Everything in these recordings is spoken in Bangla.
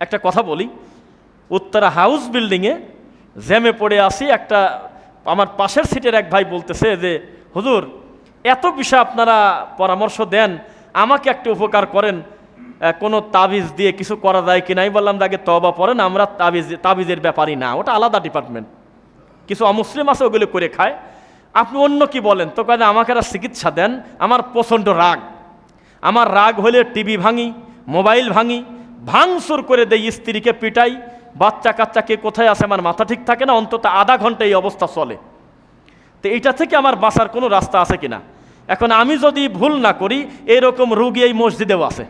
একটা কথা বলি, উত্তরা হাউস বিল্ডিংয়ে জ্যামে পড়ে আসি, একটা আমার পাশের সিটের এক ভাই বলতেছে যে হুজুর এত বিষয় আপনারা পরামর্শ দেন, আমাকে একটা উপকার করেন, কোনো তাবিজ দিয়ে কিছু করা যায় কি নাই। বললাম আগে তওবা পড়েন, আমরা তাবিজের ব্যাপারই না, ওটা আলাদা ডিপার্টমেন্ট, কিছু অমুসলিম আছে ওগুলো করে খায়, আপনি অন্য কি বলেন। তো কাজে আমাকে একটা চিকিৎসা দেন। আমার প্রচণ্ড রাগ, আমার রাগ হলে টিভি ভাঙি, মোবাইল ভাঙি, ভাঙচুর করে দেই, স্ত্রীকে পিটাই, বাচ্চা কাচ্চা কে কোথায় আছে আমার মাথা ঠিক থাকে না, অন্তত আধা ঘন্টা এই অবস্থা চলে। তো এইটা থেকে আমার বাঁচার কোনো রাস্তা আছে কিনা। এখন আমি যদি ভুল না করি এরকম রুগী এই মসজিদেও আছে,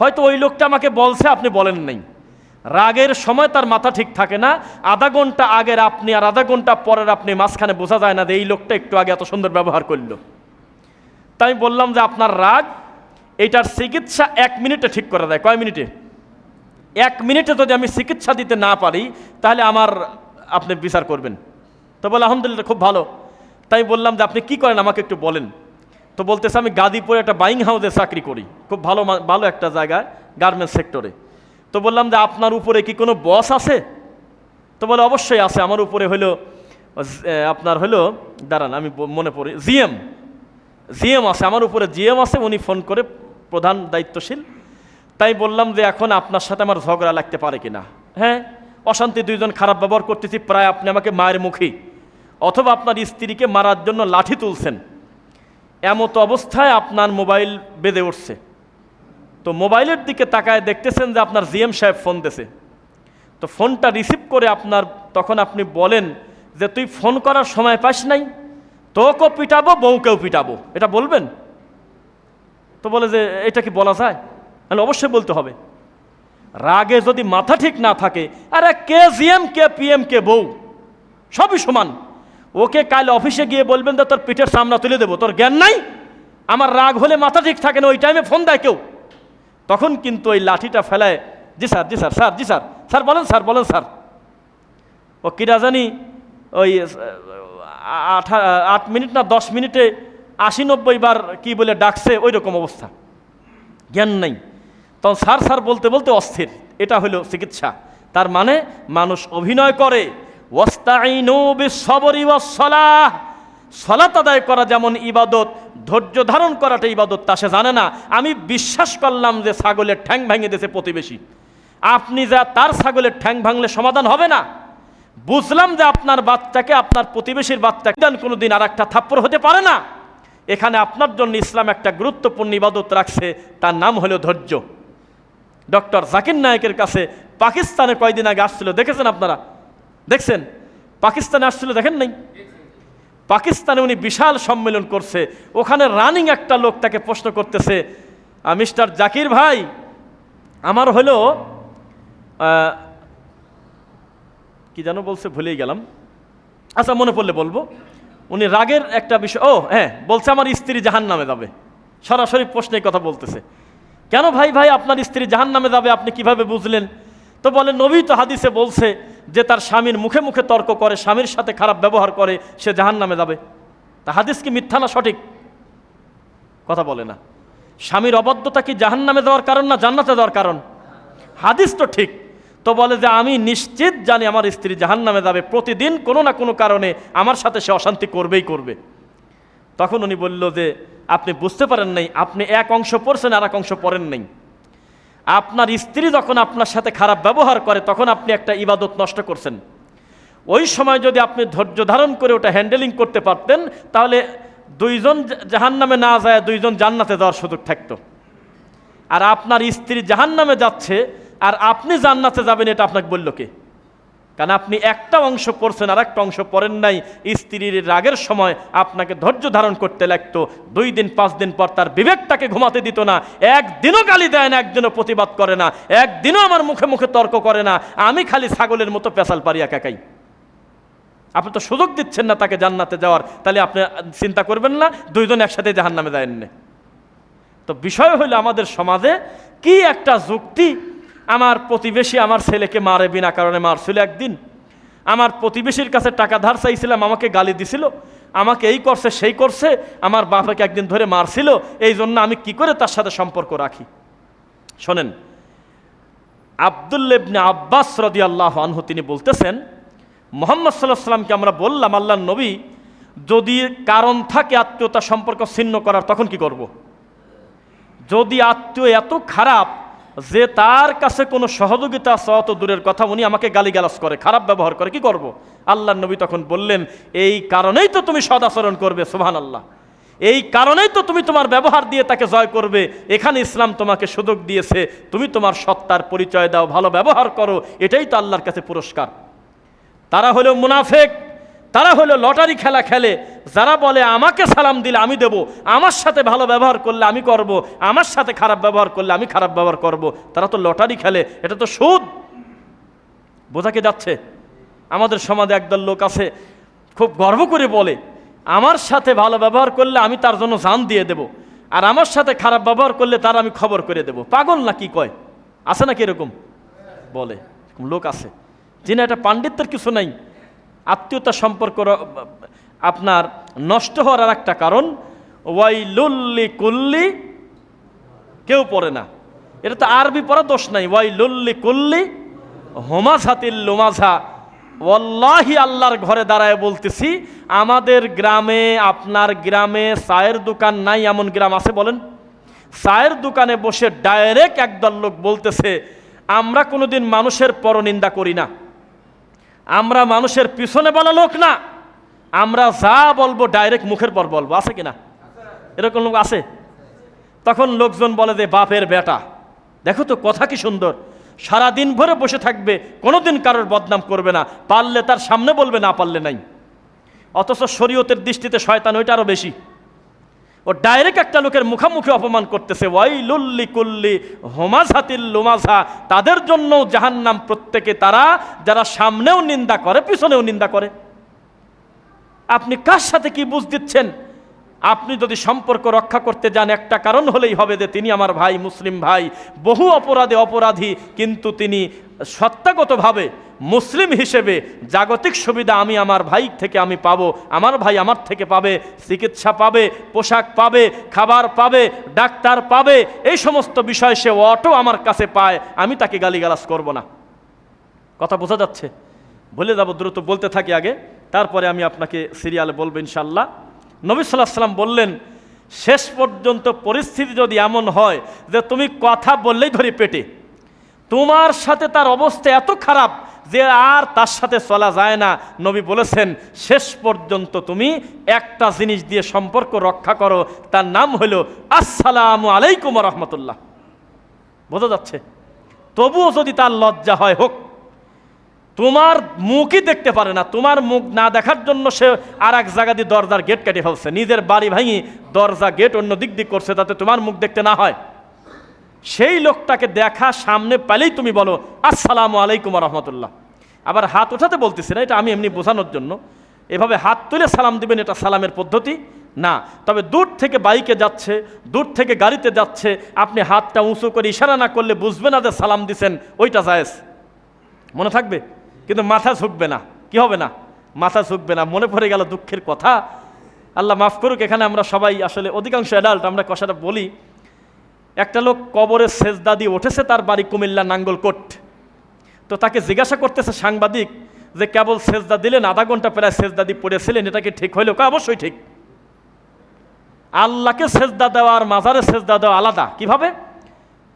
হয়তো ওই লোকটা আমাকে বলছে, আপনি বলেন নাই। রাগের সময় তার মাথা ঠিক থাকে না, আধা ঘন্টা আগের আপনি আর আধা ঘন্টা পরের আপনি, মাঝখানে বোঝা যায় না যে এই লোকটা একটু আগে এত সুন্দর ব্যবহার করলো। তাই বললাম যে আপনার রাগ, এইটার চিকিৎসা 1 মিনিটে ঠিক করে দেয়। কয় মিনিটে? 1 মিনিটে যদি আমি চিকিৎসা দিতে না পারি তাহলে আপনি বিচার করবেন। তো বলে আলহামদুলিল্লাহ খুব ভালো। তাই বললাম যে আপনি কি করেন আমাকে একটু বলেন। তো বলতেছে আমি গাজীপুরে একটা বাইং হাউসে চাকরি করি, খুব ভালো একটা জায়গায়, গার্মেন্টস সেক্টরে। তো বললাম যে আপনার উপরে কি কোনো বস আছে? তো বলে অবশ্যই আছে, আমার উপরে হলো আপনার হলো, দাঁড়ান আমি মনে পড়ি, জিএম আছে, আমার উপরে জিএম আছে, উনি ফোন করে, প্রধান দায়িত্বশীল। তাই বললাম যে এখন আপনার সাথে আমার ঝগড়া লাগতে পারে কিনা। হ্যাঁ, অশান্তি, দুইজন খারাপ ব্যবহার করতেছি, প্রায় আপনি আমাকে মায়ের মুখী, অথবা আপনার স্ত্রীকে মারার জন্য লাঠি তুলছেন, এমত অবস্থায় আপনার মোবাইল বেজে উঠছে। তো মোবাইলের দিকে তাকায় দেখতেছেন যে আপনার জিএম সাহেব ফোন দিয়েছে। তো ফোনটা রিসিভ করে তখন আপনি বলেন যে তুই ফোন করার সময় পাস নাই, তোকেও পিটাবো, বউকেও পিটাবো, এটা বলবেন? তো বলে যে এটা কি বলা যায়? তাহলে অবশ্যই বলতে হবে। রাগে যদি মাথা ঠিক না থাকে, আরে কে জিএম, কে পিএম, কে বউ, সবই সমান। ওকে কাল অফিসে গিয়ে বলবেন যে তোর পিঠের সামনা তুলে দেবো, তোর জ্ঞান নাই? আমার রাগ হলে মাথা ঠিক থাকে না, ওই টাইমে ফোন দেয় কেউ, তখন কিন্তু ওই লাঠিটা ফেলায়, জি স্যার, জি স্যার, স্যার, জি স্যার, স্যার বলেন, স্যার বলেন, স্যার। ও কিরা জানি ওই 8 মিনিট না 10 মিনিটে 80-90 বার কি বলে ডাকছে, ওই রকম অবস্থা, জ্ঞান নাই। তখন স্যার স্যার বলতে বলতে অস্থির। এটা হলো চিকিৎসা। তার মানে মানুষ অভিনয় করে, ওয়াস্তাইনু বিস-সাবরি ওয়াস-সালাহ, সালাত আদায় করা যেমন ইবাদত, ধৈর্য ধারণ করাটা ইবাদত, তা সে জানে না। আমি বিশ্বাস করলাম যে ছাগলের ঠ্যাং ভেঙে দিয়েছে প্রতিবেশী, আপনি যা তার ছাগলের ঠ্যাং ভাঙলে সমাধান হবে না। বুঝলাম যে আপনার বাচ্চাকে, আপনার প্রতিবেশীর বাচ্চাকে কোনোদিন আর একটা থাপ্পড় হতে পারে না। এখানে আপনার জন্য ইসলাম একটা গুরুত্বপূর্ণ ইবাদত রাখছে, তার নাম হলো ধৈর্য। ডক্টর জাকির নায়েকের কাছে পাকিস্তানে কয়েকদিন আগে আসছিল, দেখেছেন আপনারা? দেখছেন? পাকিস্তানে আসছিল, দেখেন নাই? পাকিস্তানে উনি বিশাল সম্মেলন করছে, ওখানে রানিং একটা লোক তাকে প্রশ্ন করতেছে, মিস্টার জাকির ভাই, আমার হলো কি যেন বলছে, ভুলেই গেলাম, আচ্ছা মনে পড়লে বলবো। উনি রাগের একটা বিষয়, হ্যাঁ বলছে আমার স্ত্রী জাহান্নামে যাবে, সরাসরি প্রশ্নের কথা বলতেছে। কেন ভাই, আপনার স্ত্রী জাহান্নামে যাবে আপনি কিভাবে বুঝলেন? তো বলে নবী তো হাদিসে বলছে যে তার স্বামীর মুখে মুখে তর্ক করে, স্বামীর সাথে খারাপ ব্যবহার করে, সে জাহান্নামে যাবে। তা হাদিস কি মিথ্যা না সঠিক? কথা বলে না। স্বামীর অবদ্ধতা কি জাহান্নামে যাওয়ার কারণ না জান্নাতে যাওয়ার কারণ? হাদিস তো ঠিক। তো বলে যে আমি নিশ্চিত জানি আমার স্ত্রী জাহান্নামে যাবে, প্রতিদিন কোনো না কোনো কারণে আমার সাথে সে অশান্তি করবেই করবে। তখন উনি বলল যে আপনি বুঝতে পারেন নাই, আপনি এক অংশ পড়ছেন আর এক অংশ পড়েন নাই। আপনার স্ত্রী যখন আপনার সাথে খারাপ ব্যবহার করে তখন আপনি একটা ইবাদত নষ্ট করছেন। ওই সময় যদি আপনি ধৈর্য ধারণ করে ওটা হ্যান্ডেলিং করতে পারতেন, তাহলে 2 জন জাহান্নামে না যায় 2 জন জান্নাতে যাওয়ার সুযোগ থাকতো। আর আপনার স্ত্রী জাহান্নামে যাচ্ছে আর আপনি জান্নাতে যাবেন, এটা আপনাকে বলল কে? কারণ আপনি একটা অংশ পড়ছেন আর একটা অংশ পড়েন নাই। স্ত্রীর রাগের সময় আপনাকে ধৈর্য ধারণ করতে লাগতো, 2 দিন 5 দিন পর তার বিবেকটাকে ঘুমাতে দিত না, একদিনও গালি দেয় না, একদিনও প্রতিবাদ করে না, একদিনও আমার মুখে মুখে তর্ক করে না, আমি খালি ছাগলের মতো পেশাল পারি একাই। আপনি তো সুযোগ দিচ্ছেন না তাকে জান্নাতে যাওয়ার, তাহলে আপনি চিন্তা করবেন না 2 জন একসাথে জাহান্নামে যাবেন না। তো বিষয় হলো আমাদের সমাজে কি একটা যুক্তি, আমার প্রতিবেশী আমার ছেলেকে মারে, বিনা কারণে মারছিল একদিন, আমার প্রতিবেশীর কাছে টাকা ধার চাইছিলাম, আমাকে গালি দিছিল, আমাকে এই করছে সেই করছে, আমার বাবাকে একদিন ধরে মারছিল, এই জন্য আমি কি করে তার সাথে সম্পর্ক রাখি? শোনেন, আব্দুল্লাহ ইবনে আব্বাস রাদিয়াল্লাহু আনহু তিনি বলতেছেন, মুহাম্মদ সাল্লাল্লাহু আলাইহি ওয়াসাল্লামকে আমরা বললাম, আল্লাহর নবী, যদি কারণ থাকে আত্মীয়তা সম্পর্ক ছিন্ন করার, তখন কি করব? যদি আত্মীয় এত খারাপ যে তার কাছে কোনো সহযোগিতা আছে, অত দূরের কথা, উনি আমাকে গালিগালাজ করে, খারাপ ব্যবহার করে, কি করব? আল্লাহর নবী তখন বললেন, এই কারণেই তো তুমি সদাচরণ করবে, সুবহানাল্লাহ, এই কারণেই তো তুমি তোমার ব্যবহার দিয়ে তাকে জয় করবে। এখানে ইসলাম তোমাকে সুযোগ দিয়েছে, তুমি তোমার সত্তার পরিচয় দাও, ভালো ব্যবহার করো, এটাই তো আল্লাহর কাছে পুরস্কার। তারা হলো মুনাফিক, তারা হলো লটারি খেলা খেলে, যারা বলে আমাকে সালাম দিলে আমি দেব, আমার সাথে ভালো ব্যবহার করলে আমি করব, আমার সাথে খারাপ ব্যবহার করলে আমি খারাপ ব্যবহার করব। তারা তো লটারি খেলে, এটা তো সুদ। বোঝা কি যাচ্ছে? আমাদের সমাজে একদল লোক আছে, খুব গর্ব করে বলে, আমার সাথে ভালো ব্যবহার করলে আমি তার জন্য জান দিয়ে দেব, আর আমার সাথে খারাপ ব্যবহার করলে তার আমি খবর করে দেব। পাগল না কি কয়? আছে নাকি এরকম? বলে লোক আছে, যিনি এটা পাণ্ডিত্যের কিছু নাই। আত্মীয়তা সম্পর্ক আপনার নষ্ট হওয়ার আর একটা কারণ, ওয়াইলুল্লি কুল্লি, কেউ পড়ে না, এটা তো আরবি পড়া দোষ নাই। ওয়াইলুল্লি কুল্লি হোমাঝাতিল লুমাঝা, ওয়াল্লাহি আল্লাহর ঘরে দাঁড়ায় বলতেছি, আমাদের গ্রামে, আপনার গ্রামে চায়ের দোকান নাই এমন গ্রাম আছে বলেন? চায়ের দোকানে বসে ডাইরেক্ট একদল লোক বলতেছে, আমরা কোনোদিন মানুষের পরনিন্দা করি না, আমরা মানুষের পিছনে বলা লোক না, আমরা যা বলবো ডাইরেক্ট মুখের পর বলবো। আছে কিনা এরকম লোক? আছে। তখন লোকজন বলে যে বাপের বেটা, দেখো তো কথা কি সুন্দর, সারাদিন ভরে বসে থাকবে, কোনোদিন কারোর বদনাম করবে না, পারলে তার সামনে বলবে, না পারলে নাই। অথচ শরীয়তের দৃষ্টিতে শয়তান ওইটা আরো বেশি, ও ডাইরেক্ট একটা লোকের মুখামুখি অপমান করতেছে। ওয়াইলুল্লি কুল্লি হোমাঝাতিল লুমাঝা, তাদের জন্য জাহান্নাম প্রত্যেকে, তারা যারা সামনেও নিন্দা করে পিছনেও নিন্দা করে। আপনি কার সাথে কি বুঝ দিচ্ছেন? আপনি যদি সম্পর্ক রক্ষা করতে যান, একটা কারণ হলেই হবে যে তিনি আমার ভাই, মুসলিম ভাই, বহু অপরাধে অপরাধী, কিন্তু তিনি সত্তাগতভাবে মুসলিম হিসেবে জাগতিক সুবিধা আমি আমার ভাই থেকে আমি পাবো, আমার ভাই আমার থেকে পাবে, চিকিৎসা পাবে, পোশাক পাবে, খাবার পাবে, ডাক্তার পাবে, এই সমস্ত বিষয় সে অটো আমার কাছে পায়, আমি তাকে গালিগালাজ করব না। কথা বোঝা যাচ্ছে? বলে যাব, দ্রুত বলতে থাকি আগে, তারপরে আমি আপনাকে সিরিয়ালে বলবো ইনশাল্লাহ। নবী সাল্লাল্লাহু আলাইহি ওয়াসাল্লাম বললেন, শেষ পর্যন্ত পরিস্থিতি যদি এমন হয় যে তুমি কথা বললেই ধরি পেটে, তোমার সাথে তার অবস্থা এত খারাপ যে আর তার সাথে চলা যায় না, নবী বলেছেন শেষ পর্যন্ত তুমি একটা জিনিস দিয়ে সম্পর্ক রক্ষা করো, তার নাম হলো আসসালামু আলাইকুম ওয়া রাহমাতুল্লাহ। বোঝা যাচ্ছে? তবুও যদি তার লজ্জা হয়, হোক, তোমার মুখই দেখতে পারে না, তোমার মুখ না দেখার জন্য সে আর এক জায়গা দিয়ে দরজার গেট কেটে ফেলছে, নিজের বাড়ি ভাঙি দরজা গেট অন্য দিক দিয়ে করছে, তাতে তোমার মুখ দেখতে না হয়। সেই লোকটাকে দেখা সামনে পেলেই তুমি বলো আসসালামু আলাইকুম ওয়া রাহমাতুল্লাহ। আবার হাত ওঠাতে বলতেছি না, এটা আমি এমনি বোঝানোর জন্য, এভাবে হাত তুলে সালাম দিবেন এটা সালামের পদ্ধতি না। তবে দূর থেকে বাইকে যাচ্ছে, দূর থেকে গাড়িতে যাচ্ছে, আপনি হাতটা উঁচু করে ইশারা না করলে বুঝবে না যে সালাম দিছেন, ওইটা জায়েজ, মনে থাকবে। কিন্তু মাথা ঝুঁকবে না, কি হবে না? মাথা ঝুঁকবে না। মনে পড়ে গেল দুঃখের কথা, আল্লাহ মাফ করুক, এখানে আমরা সবাই আসলে অধিকাংশ অ্যাডাল্ট, আমরা কথাটা বলি। একটা লোক কবরের সেজদা দিয়ে উঠেছে, তার বাড়ি কুমিল্লা নাঙ্গলকোট। তো তাকে জিজ্ঞাসা করতেছে সাংবাদিক যে কেবল সেজদা দিলেন, আধা ঘন্টা প্রায় সেজদা দিয়ে পড়েছিলেন, এটা কি ঠিক হইল? অবশ্যই ঠিক। আল্লাহকে সেজদা দেওয়া আর মাজারে সেজদা দেওয়া আলাদা। কিভাবে?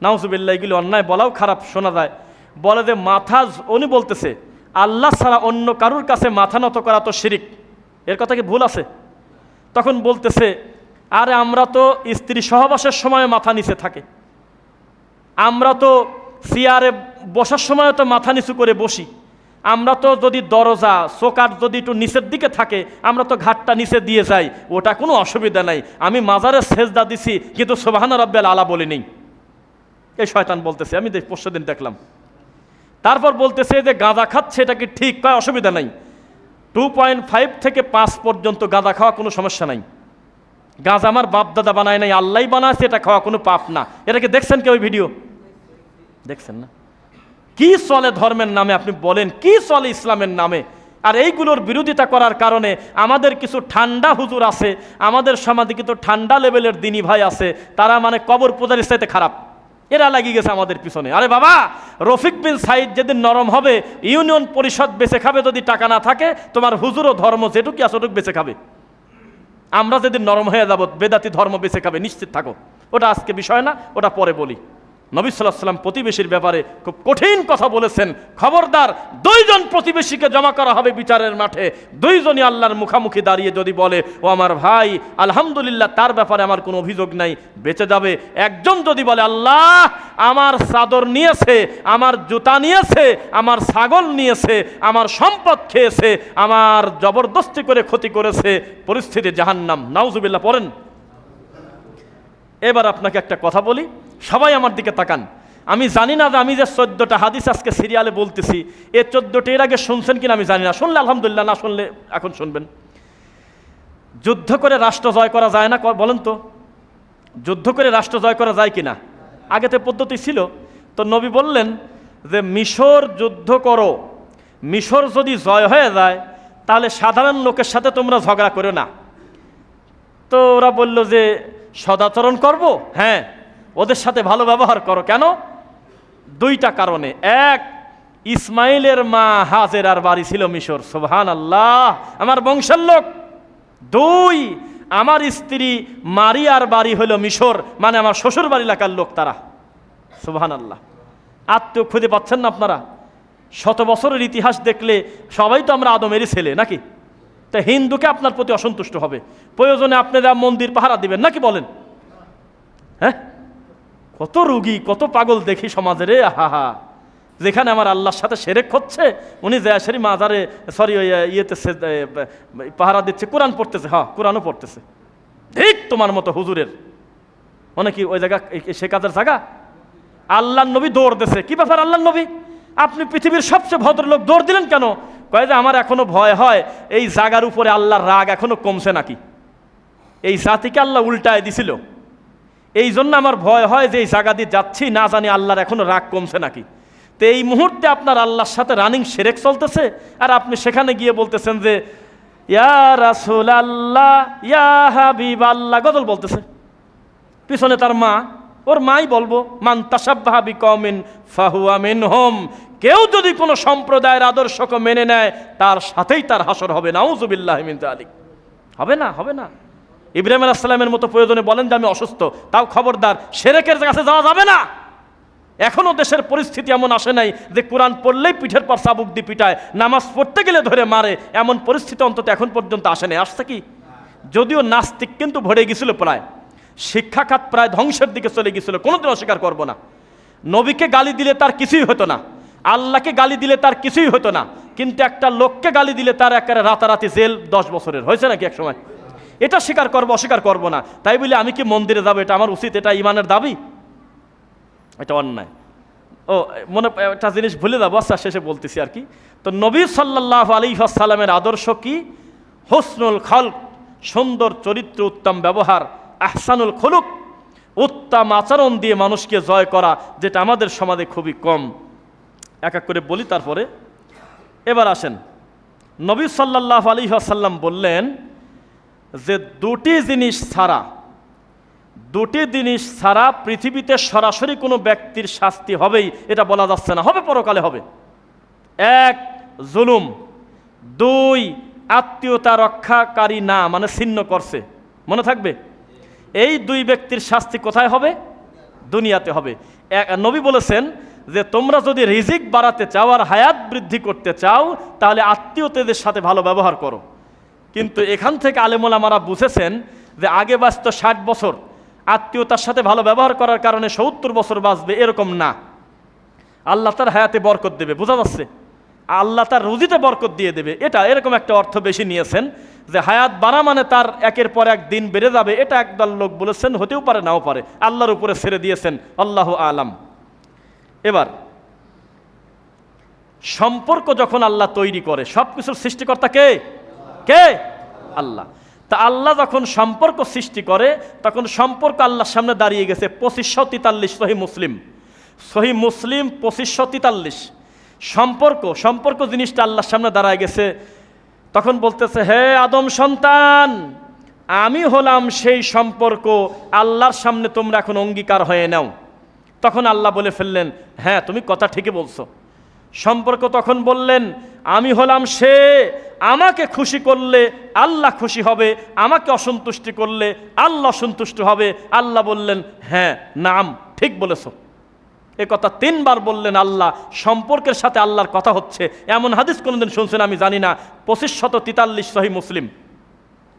নাউজুবিল্লাহ, এগুলি অন্যায় বলাও খারাপ শোনা যায়। বলে যে মাথা, উনি বলতেছে আল্লাহ ছাড়া অন্য কারুর কাছে মাথা নত করা তো শিরিক, এর কথা কি ভুল আছে? তখন বলতেছে, আরে আমরা তো স্ত্রী সহবাসের সময় মাথা নিচে থাকে, আমরা তো চেয়ারে বসার সময় তো মাথা নিচু করে বসি, আমরা তো যদি দরজা চোকার যদি একটু নিচের দিকে থাকে আমরা তো ঘাটটা নিচে দিয়ে যাই, ওটা কোনো অসুবিধা নাই। আমি মাজারে সেজদা দিছি কিন্তু সুবহান রাব্বিল আলা বলি নেই। এই শয়তান বলতেছে, আমি পরশুদিন দেখলাম। তারপর বলতেছে যে গাঁজা খাচ্ছে, এটা কি ঠিক? কয় অসুবিধা নাই, 2.5 থেকে 5 পর্যন্ত গাঁজা খাওয়া কোনো সমস্যা নাই। গাঁজা আমার বাপ দাদা বানায় নাই, আল্লাহ বানাচ্ছে, এটা খাওয়া কোনো পাপ না। এটাকে দেখছেন কেউ ভিডিও? দেখছেন না? কি চলে ধর্মের নামে? আপনি বলেন কি চলে ইসলামের নামে? আর এইগুলোর বিরোধিতা করার কারণে আমাদের কিছু ঠান্ডা হুজুর আছে, আমাদের সমাজে কিন্তু ঠান্ডা লেভেলের দিনী ভাই আছে, তারা মানে কবর পূজারীর চাইতে খারাপ। এরা লাগিয়ে গেছে আমাদের পিছনে। আরে বাবা, রফিক বিন সাইদ যেদিন নরম হবে, ইউনিয়ন পরিষদ বেঁচে খাবে, যদি টাকা না থাকে তোমার হুজুর ও ধর্ম যেটুকু আছে ওটুকু বেঁচে খাবে। আমরা যেদিন নরম হয়ে যাব, বেদাতি ধর্ম বেঁচে খাবে, নিশ্চিত থাকো। ওটা আজকে বিষয় না, ওটা পরে বলি। নবী সাল্লাল্লাহু আলাইহি ওয়াসাল্লাম প্রতিবেশীর ব্যাপারে খুব কঠিন কথা বলেছেন। খবরদার, দুইজন প্রতিবেশীকে জমা করা হবে বিচারের মাঠে। দুইজনই আল্লাহর মুখামুখি দাঁড়িয়ে যদি বলে ও আমার ভাই, আলহামদুলিল্লাহ, তার ব্যাপারে আমার কোনো অভিযোগ নাই, বেঁচে যাবে। একজন যদি বলে আল্লাহ আমার চাদর নিয়েছে, আমার জুতা নিয়েছে, আমার ছাগল নিয়েছে, আমার সম্পদ খেয়েছে, আমার জবরদস্তি করে ক্ষতি করেছে, পরিস্থিতি জাহান্নাম, নাউজুবিল্লাহ পড়েন। এবার আপনাকে একটা কথা বলি, সবাই আমার দিকে তাকান। আমি জানি না যে আমি যে 14টা হাদিস আজকে সিরিয়ালে বলতেছি, এ 14টা এর আগে শুনছেন কিনা আমি জানি না। শুনলে আলহামদুলিল্লাহ, না শুনলে এখন শুনবেন। যুদ্ধ করে রাষ্ট্র জয় করা যায় না? বলেন তো, যুদ্ধ করে রাষ্ট্র জয় করা যায় কিনা? আগে তো পদ্ধতি ছিল। তো নবী বললেন যে মিশর যুদ্ধ করো, মিশর যদি জয় হয়ে যায় তাহলে সাধারণ লোকের সাথে তোমরা ঝগড়া করো না। তো ওরা বলল যে সদাচরণ করব, হ্যাঁ, ওদের সাথে ভালো ব্যবহার করো। কেন? দুইটা কারণে। এক, ইসমাইলের মা হাজেরার বাড়ি ছিল মিশর, সুবহানাল্লাহ, আমার বংশের লোক। দুই, আমার স্ত্রী মারিয়ার বাড়ি হলো মিশর, মানে আমার শ্বশুর বাড়ি এলাকার লোক তারা, সুবহানাল্লাহ। আত্মীয় খুঁজে পাচ্ছেন না আপনারা? 100 বছরের ইতিহাস দেখলে সবাই তো আমরা আদমেরই ছেলে নাকি? তা হিন্দুকে আপনার প্রতি অসন্তুষ্ট হবে, প্রয়োজনে আপনি যা মন্দির পাহারা দিবেন নাকি? বলেন। হ্যাঁ, কত রুগী, কত পাগল দেখি সমাজে রে, আহা। যেখানে আমার আল্লাহর সাথে শিরক হচ্ছে, উনি জয়াশরী মাজারে সরি ইয়েতে পাহারা দিচ্ছে, কোরআন পড়তেছে, হ্যাঁ কোরআনও পড়তেছে। ঠিক তোমার মতো হুজুরের মানে কি ওই জায়গা সে কাজের জায়গা? আল্লাহর নবী দৌড় দিছে। কি ব্যাপার আল্লাহর নবী, আপনি পৃথিবীর সবচেয়ে ভদ্রলোক, দৌড় দিলেন কেন? কয় যে আমার এখনো ভয় হয় এই জায়গার উপরে আল্লাহর রাগ এখনো কমছে নাকি। এই জাতিকে আল্লাহ উল্টায় দিছিল, এই জন্য আমার ভয় হয় যে এই জায়গা দিয়ে যাচ্ছি, না জানি আল্লাহর এখনো রাগ কমছে নাকি। তো এই মুহূর্তে আপনার আল্লাহর সাথে রানিং শিরক চলতেছে, আর আপনি সেখানে গিয়ে বলতেছেন যে ইয়া রাসূলুল্লাহ, ইয়া হাবিবাল্লাহ, গজল বলতেছে। পিছনে তার মা, ওর মাই বলবো মান তাশাব্বাহা বিকওমিন ফাহুয়া মিনহুম, কেউ যদি কোনো সম্প্রদায়ের আদর্শকে মেনে নেয় তার সাথেই তার হাসর হবে। নাউযুবিল্লাহি মিন যালিক। হবে না, হবে না। ইব্রাহিম আলাইহিস সালামের মতো প্রয়োজনে বলেন যে আমি অসুস্থ, তাও খবরদার শিরকের কাছে যাওয়া যাবে না। এখনো দেশের পরিস্থিতি এমন আসে নাই যে কোরআন পড়লেই পিঠের পর চাবুক দিয়ে পিটায়, নামাজ পড়তে গেলে ধরে মারে, এমন পরিস্থিতি অন্তত এখন পর্যন্ত আসে নাই। আসছে কি? যদিও নাস্তিক কিন্তু ভরে গেছিল, প্রায় শিক্ষা খাত প্রায় ধ্বংসের দিকে চলে গেছিল, কোনোদিন অস্বীকার করব না। নবীকে গালি দিলে তার কিছুই হতো না, আল্লাহকে গালি দিলে তার কিছুই হতো না, কিন্তু একটা লোককে গালি দিলে তার একেবারে রাতারাতি জেল 10 বছরের হয়েছে নাকি এক সময়। এটা স্বীকার করবো, অস্বীকার করবো না। তাই বলে আমি কি মন্দিরে যাবো এটা আমার উচিত? এটা ইমানের দাবি, এটা অন্যায়। ও মনে একটা জিনিস ভুলে যাবো, আচ্ছা শেষে বলতেছি আর কি। তো নবী সাল্লাল্লাহু আলাইহি ওয়াসাল্লামের আদর্শ কি? হুসনুল খালক, সুন্দর চরিত্র, উত্তম ব্যবহার, আহসানুল খুলুক, উত্তম আচরণ দিয়ে মানুষকে জয় করা, যেটা আমাদের সমাজে খুবই কম। এক এক করে বলি তারপরে। এবার আসেন, নবী সাল্লাল্লাহু আলাইহি ওয়াসাল্লাম বললেন যে দুটি জিনিস ছাড়া পৃথিবীতে সরাসরি কোনো ব্যক্তির শাস্তি হবেই, এটা বলা যাচ্ছে না, হবে পরকালে হবে। এক, জুলুম। দুই, আত্মীয়তা রক্ষাকারী না, মানে ছিন্ন করছে, মনে থাকবে। এই দুই ব্যক্তির শাস্তি কোথায় হবে? দুনিয়াতে হবে। নবী বলেছেন যে তোমরা যদি রিজিক বাড়াতে চাও আর হায়াত বৃদ্ধি করতে চাও তাহলে আত্মীয়দের সাথে ভালো ব্যবহার করো। কিন্তু এখান থেকে আলেম ওলামারা বুঝেছেন যে আগে বাঁচত 60 বছর, আত্মীয়তার সাথে ভালো ব্যবহার করার কারণে 70 বছর বাঁচবে, এরকম না। আল্লাহ তার হায়াতে বরকত দেবে, বোঝা যাচ্ছে? আল্লাহ তার রুজিতে বরকত দিয়ে দেবে, এটা এরকম একটা অর্থ বেশি নিয়েছেন। যে হায়াত বাড়া মানে তার একের পর এক দিন বেড়ে যাবে, এটা একদল লোক বলেছেন, হতেও পারে নাও পারে, আল্লাহর উপরে ছেড়ে দিয়েছেন, আল্লাহু আলাম। এবার সম্পর্ক যখন আল্লাহ তৈরি করে, সব কিছুর সৃষ্টিকর্তা কে? কে? আল্লাহ। তা আল্লাহ যখন সম্পর্ক সৃষ্টি করে তখন সম্পর্ক আল্লাহর সামনে দাঁড়িয়ে গেছে 2543, সহি মুসলিম 2543। সম্পর্ক জিনিসটা আল্লাহর সামনে দাঁড়ায় গেছে। তখন বলতেছে, হে আদম সন্তান, আমি হলাম সেই সম্পর্ক, আল্লাহর সামনে তোমরা এখন অঙ্গীকার হয়ে নাও। তখন আল্লাহ বলে ফেললেন, হ্যাঁ তুমি কথা ঠিকই বলছো। সম্পর্ক তখন বললেন, আমি হলাম সে, আমাকে খুশি করলে আল্লাহ খুশি হবে, আমাকে অসন্তুষ্টি করলে আল্লাহ অসন্তুষ্ট হবে। আল্লাহ বললেন, হ্যাঁ নাম ঠিক বলেছো। এ কথা 3 বার বললেন আল্লাহ। সম্পর্কের সাথে আল্লাহর কথা হচ্ছে এমন হাদিস কোনোদিন শুনছেন আমি জানি না। 2543 সহিহ মুসলিম,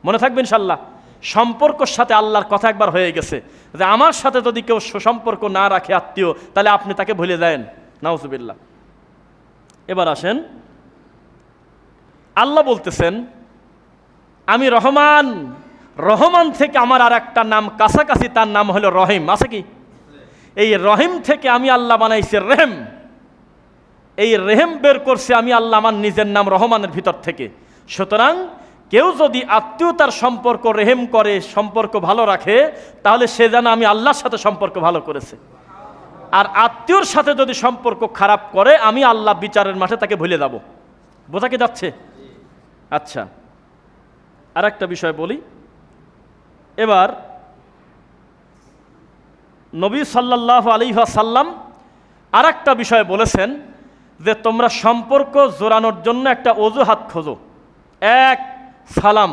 মনে থাকবে ইনশাআল্লাহ। সম্পর্কের সাথে আল্লাহর কথা একবার হয়ে গেছে যে আমার সাথে যদি কেউ সুসম্পর্ক না রাখে আত্মীয়, তাহলে আপনি তাকে ভুলে যান, নাউজুবিল্লাহ। এবার আসেন, আল্লাহ বলতেছেন আমি রহমান, রহমান থেকে আমার আর একটা নাম কাছাকাছি, তার নাম হলো রহিম। আছে কি? এই রহিম থেকে আমি আল্লাহ বানাইছি রেহেম। এই রেহেম বের করছে আমি আল্লাহ আমার নিজের নাম রহমানের ভিতর থেকে। সুতরাং কেউ যদি আত্মীয়তার সম্পর্ক রেহেম করে, সম্পর্ক ভালো রাখে, তাহলে সে যেন আমি আল্লাহর সাথে সম্পর্ক ভালো করেছে। আর আত্মীয়র সাথে যদি সম্পর্ক খারাপ করে, আমি আল্লাহ বিচারের মাঠে তাকে ভুলে যাব। বোঝা কি যাচ্ছে? আচ্ছা, আর একটা বিষয় বলি। এবার নবী সাল্লাল্লাহু আলাইহি ওয়াসাল্লাম আর একটা বিষয় বলেছেন যে তোমরা সম্পর্ক জোরানোর জন্য একটা অজুহাত খোঁজো। 1, সালাম,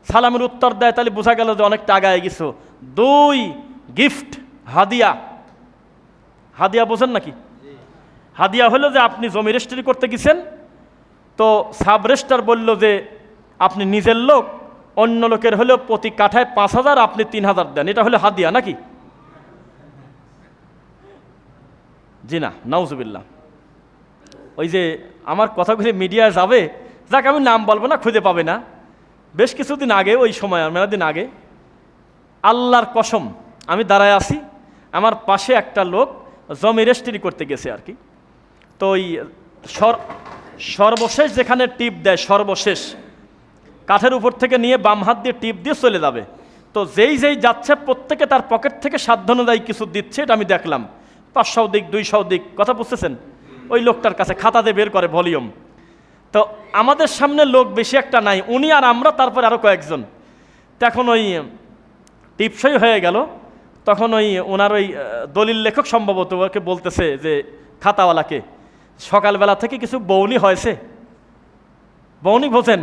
সালামের উত্তর দেয়, তাহলে বোঝা গেল যে অনেকটা আগায় গেছো। 2, গিফট, হাদিয়া। হাদিয়া বোঝেন নাকি? হাদিয়া হলো যে আপনি জমি রেজিস্ট্রি করতে গেছেন, তো সাব রেজিস্ট্রার বলল যে আপনি নিজের লোক, অন্য লোকের হলেও প্রতি কাঠায় 5,000, আপনি 3,000 দেন, এটা হলো হাদিয়া নাকি? জি না, নাউজুবিল্লাহ। ওই যে আমার কথাগুলি মিডিয়ায় যাবে, যাকে আমি নাম বলবো না, খুঁজে পাবে না। বেশ কিছুদিন আগে, ওই সময় মেলা দিন আগে, আল্লাহর কসম আমি দাঁড়ায় আছি, আমার পাশে একটা লোক জমি রেজিস্ট্রি করতে গেছে আর কি। তো ওই সর্বশেষ যেখানে টিপ দেয়, সর্বশেষ কাঠের উপর থেকে নিয়ে বাম হাত দিয়ে টিপ দিয়ে চলে যাবে। তো যেই যাচ্ছে প্রত্যেকে তার পকেট থেকে সাধ্য অনুযায়ী কিছু দিচ্ছে, এটা আমি দেখলাম। 500 দিক, 200 দিক, কথা বুঝতেছেন? ওই লোকটার কাছে খাতা দিয়ে বের করে ভলিউম। তো আমাদের সামনে লোক বেশি একটা নাই, উনি আর আমরা, তারপরে আরও কয়েকজন। তখন ওই টিপসই হয়ে গেল। তখন ওই ওনার ওই দলিল লেখক সম্ভবত ওকে বলতেছে যে খাতাওয়ালাকে, সকালবেলা থেকে কিছু বউনি হয়েছে, বউনি বোঝেন,